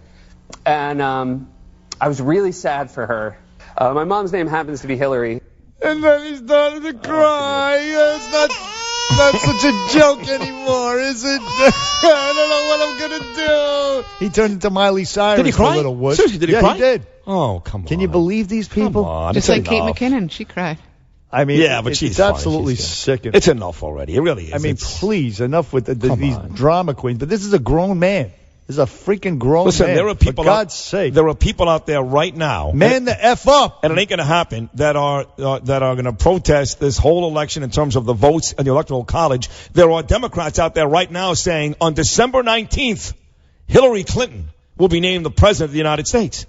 F: and I was really sad for her. My mom's name happens to be Hillary.
M: And then he started to cry. It's not such a joke anymore, is it? I don't know what I'm going to do. He turned into Miley Cyrus.
L: Did he cry?
M: For a little wuss.
L: Seriously, did he
M: yeah,
L: cry?
M: he did.
L: Oh, come on.
M: Can you believe these people?
L: Come on.
N: Just like Kate McKinnon, she cried.
M: I mean,
L: yeah, but she's
M: it's absolutely sickening.
L: It's enough already. It really is.
M: I mean, please, enough with these drama queens. But this is a grown man. This is a freaking grown
L: Listen,
M: man.
L: there are people.
M: For God's sake,
L: there are people out there right now.
M: Man the F up.
L: And it ain't going to happen. That are going to protest this whole election in terms of the votes in the Electoral College. There are Democrats out there right now saying on December 19th, Hillary Clinton will be named the president of the United States.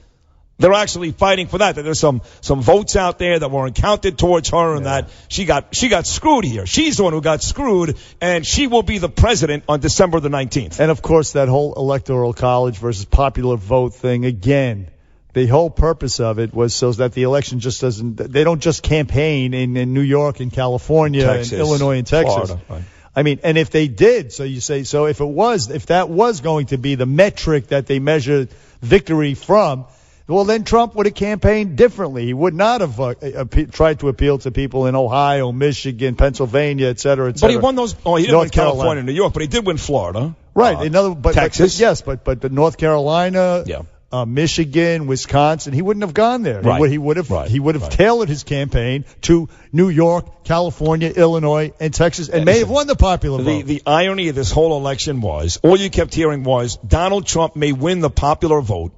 L: They're actually fighting for that. That there's some votes out there that weren't counted towards her, and that she got screwed here. She's the one who got screwed, and she will be the president on December the 19th.
M: And of course, that whole electoral college versus popular vote thing again. The whole purpose of it was so that the election just doesn't. They don't just campaign in New York and California
L: Texas,
M: and Illinois and Texas.
L: Florida, right.
M: I mean, and if they did, so you say, so if that was going to be the metric that they measured victory from. Well, then Trump would have campaigned differently. He would not have tried to appeal to people in Ohio, Michigan, Pennsylvania, et cetera, et cetera.
L: But he won those. Oh, he didn't win California
M: Carolina.
L: and New York, but he did win Florida.
M: Right.
L: Texas.
M: But North Carolina, Michigan, Wisconsin, he wouldn't have gone there.
L: Right.
M: He would have tailored his campaign to New York, California, Illinois, and Texas, and may have won the popular vote.
L: The irony of this whole election was, all you kept hearing was, Donald Trump may win the popular vote,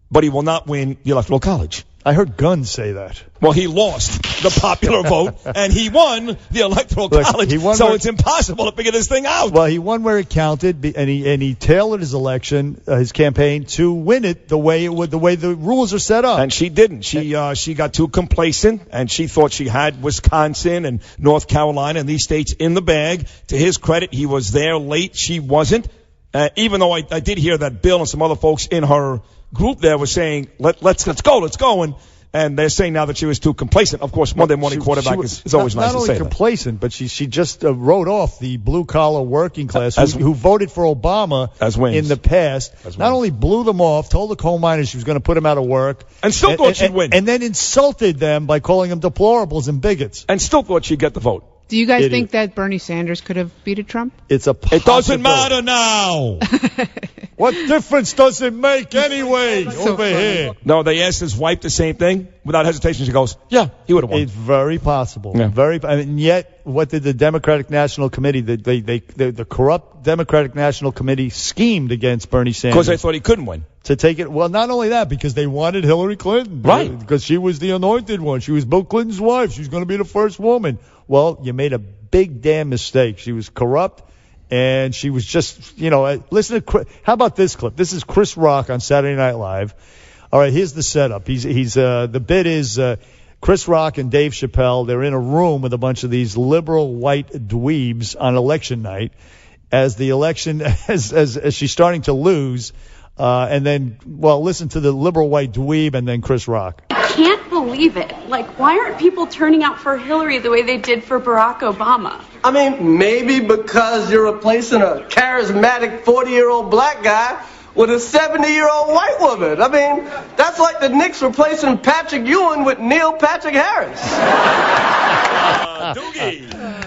L: but he will not win the Electoral College.
M: I heard Guns say that.
L: Well, he lost the popular vote, and he won the Electoral College, so it's impossible to figure this thing out.
M: Well, he won where it counted, and he tailored his election, his campaign, to win it the way the rules are set up.
L: And she didn't. She got too complacent, and she thought she had Wisconsin and North Carolina and these states in the bag. To his credit, he was there late. She wasn't. Even though I did hear that Bill and some other folks in her group there were saying, let's go, and they're saying now that she was too complacent. Of course, Monday morning quarterback is always nice to say that.
M: Not only complacent, but she just wrote off the blue-collar working class who voted for Obama in the past. Not only blew them off, told the coal miners she was going to put them out of work.
L: And still thought she'd win.
M: And then insulted them by calling them deplorables and bigots.
L: And still thought she'd get the vote.
N: Do you guys think that Bernie Sanders could have beaten Trump?
M: It's a
L: It doesn't matter now.
M: What difference does it make anyway over here?
L: No, they asked his wife the same thing. Without hesitation, she goes, yeah, he would have won.
M: It's very possible.
L: Yeah.
M: And yet, what did the Democratic National Committee, the corrupt Democratic National Committee schemed against Bernie Sanders?
L: Because they thought he couldn't win.
M: To take it, well, not only that, because they wanted Hillary Clinton.
L: Right.
M: Because she was the anointed one. She was Bill Clinton's wife. She was going to be the first woman. Well, you made a big damn mistake. She was corrupt. And she was just, listen to, how about this clip? This is Chris Rock on Saturday Night Live. All right, here's the setup. The bit is, Chris Rock and Dave Chappelle, they're in a room with a bunch of these liberal white dweebs on election night as the election, as she's starting to lose. And then, listen to the liberal white dweeb and then Chris Rock.
H: I can't believe it. Why aren't people turning out for Hillary the way they did for Barack Obama?
I: I mean, maybe because you're replacing a charismatic 40-year-old black guy with a 70-year-old white woman. I mean, that's like the Knicks replacing Patrick Ewing with Neil Patrick Harris.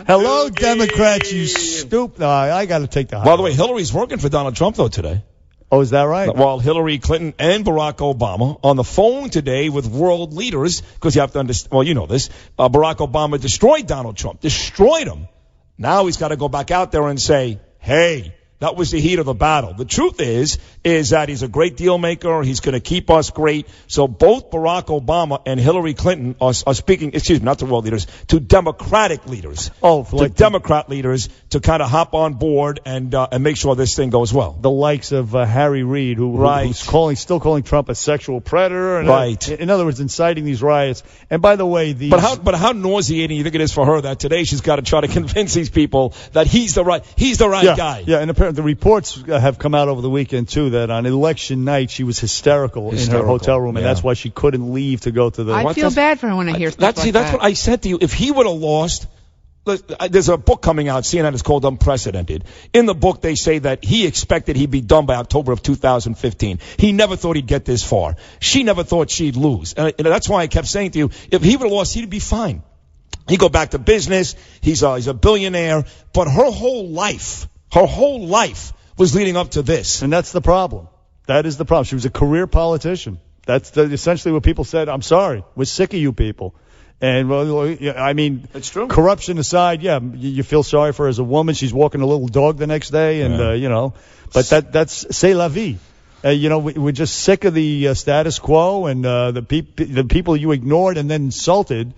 M: Hello, Democrats, you stupid. No, I got to take the high.
L: By the way, Hillary's working for Donald Trump, though, today.
M: Oh, is that right?
L: While Hillary Clinton and Barack Obama on the phone today with world leaders, because you have to understand, well, you know this, Barack Obama destroyed Donald Trump, destroyed him. Now he's got to go back out there and say, hey, that was the heat of the battle. The truth is that he's a great deal maker. He's going to keep us great. So both Barack Obama and Hillary Clinton are speaking, not to world leaders, to Democratic leaders.
M: Oh,
L: to Democrat leaders to kind of hop on board and make sure this thing goes well.
M: The likes of Harry Reid, who's still calling Trump a sexual predator. And
L: right.
M: In other words, inciting these riots. And by the way,
L: But how nauseating you think it is for her that today she's got to try to convince these people that he's the right guy.
M: Yeah, and apparently the reports have come out over the weekend too that on election night she was hysterical in her hotel room, and that's why she couldn't leave to go to the.
N: I feel bad for her when I hear stuff like that.
L: That's what I said to you. If he would have lost, there's a book coming out. CNN is called Unprecedented. In the book, they say that he expected he'd be done by October of 2015. He never thought he'd get this far. She never thought she'd lose, and that's why I kept saying to you, if he would have lost, he'd be fine. He'd go back to business. He's a billionaire, but her whole life was leading up to this.
M: And that's the problem. That is the problem. She was a career politician. That's essentially what people said. I'm sorry. We're sick of you people. And, I mean,
L: it's true.
M: Corruption aside, you feel sorry for her as a woman. She's walking a little dog the next day, and, but that's c'est la vie. We're just sick of the status quo and the people you ignored and then insulted.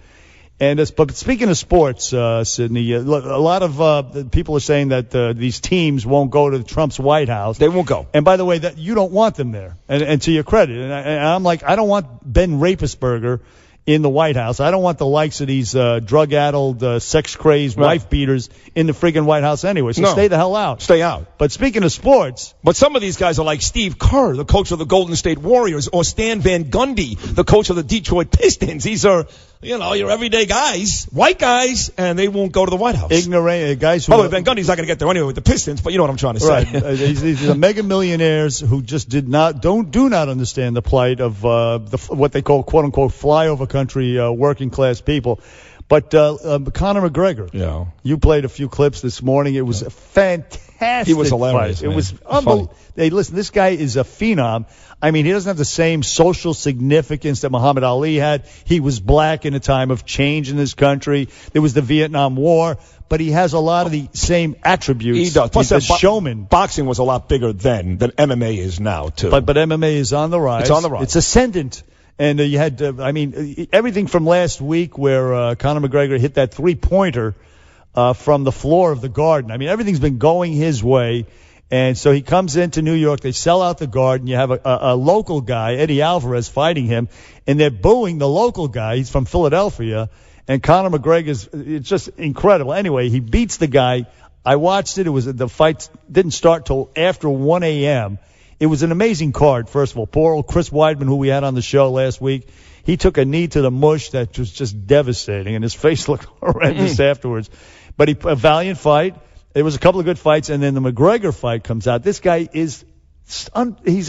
M: But speaking of sports, Sydney, a lot of people are saying that these teams won't go to Trump's White House.
L: They won't go.
M: And by the way, that you don't want them there. And to your credit, and I'm like, I don't want Ben Rapisberger in the White House. I don't want the likes of these drug-addled, sex-crazed wife beaters in the friggin' White House anyway. So stay the hell out.
L: Stay out.
M: But speaking of sports.
L: But some of these guys are like Steve Kerr, the coach of the Golden State Warriors, or Stan Van Gundy, the coach of the Detroit Pistons. These are, your everyday guys, white guys, and they won't go to the White House.
M: Ignorant guys who...
L: By the way, Van Gundy's not going to get there anyway with the Pistons, but you know what I'm trying to say.
M: Right. These are mega millionaires who just do not understand the plight of what they call, quote-unquote, flyover country working class people. But Conor McGregor, you played a few clips this morning. It was a fantastic
L: He was hilarious.
M: Fight. It was unbelievable. Hey, listen, this guy is a phenom. I mean, he doesn't have the same social significance that Muhammad Ali had. He was black in a time of change in this country. There was the Vietnam War. But he has a lot of the same attributes.
L: He does. Plus,
M: he's a showman.
L: Boxing was a lot bigger then than MMA is now, too.
M: But MMA is on the rise.
L: It's on the rise.
M: It's ascendant. And you had, everything from last week where Conor McGregor hit that three-pointer from the floor of the Garden. I mean, everything's been going his way. And so he comes into New York. They sell out the Garden. You have a local guy, Eddie Alvarez, fighting him. And they're booing the local guy. He's from Philadelphia. And Conor McGregor's, it's just incredible. Anyway, he beats the guy. I watched it. The fight didn't start till after 1 a.m. It was an amazing card, first of all. Poor old Chris Weidman, who we had on the show last week, he took a knee to the mush that was just devastating, and his face looked horrendous afterwards. But a valiant fight. There was a couple of good fights, and then the McGregor fight comes out. This guy he's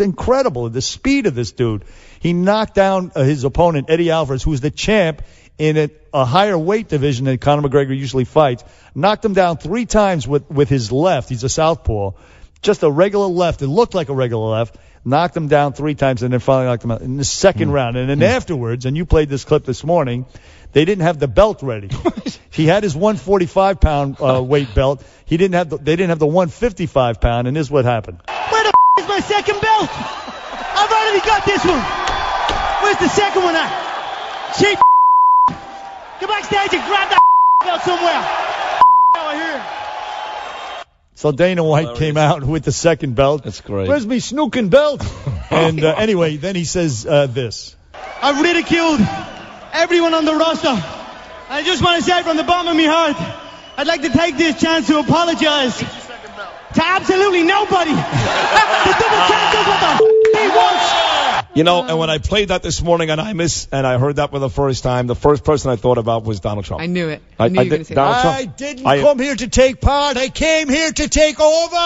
M: incredible. The speed of this dude. He knocked down his opponent, Eddie Alvarez, who's the champ in a higher weight division than Conor McGregor usually fights. Knocked him down 3 times with his left. He's a southpaw. Just a regular left. It looked like a regular left. Knocked him down 3 times, and then finally knocked him out in the second round. And then afterwards, and you played this clip this morning, they didn't have the belt ready. He had his 145-pound weight belt. They didn't have the 155-pound, and this is what happened.
J: Where the is my second belt? I've already got this one. Where's the second one at? Cheap. Go backstage and grab that belt somewhere. Over here.
M: So Dana White came out with the second belt.
L: That's great.
M: Where's me snooking belt? And anyway, then he says this.
J: I've ridiculed everyone on the roster. I just want to say from the bottom of my heart, I'd like to take this chance to apologize to absolutely nobody. The double champ does what the he wants.
L: And when I played that this morning and I heard that for the first time, the first person I thought about was Donald Trump.
N: I knew it. I knew you were going to say that.
M: I didn't come here to take part. I came here to take over.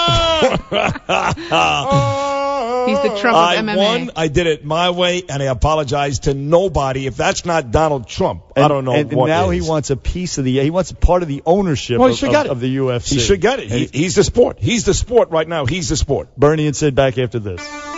N: He's the Trump of MMA.
L: I won. I did it my way, and I apologize to nobody. If that's not Donald Trump, I don't know
M: and
L: what
M: now
L: is.
M: he wants a piece of the. He wants part of the ownership of the UFC.
L: He should get it. He's the sport. He's the sport right now. He's the sport.
M: Bernie and Sid back after this.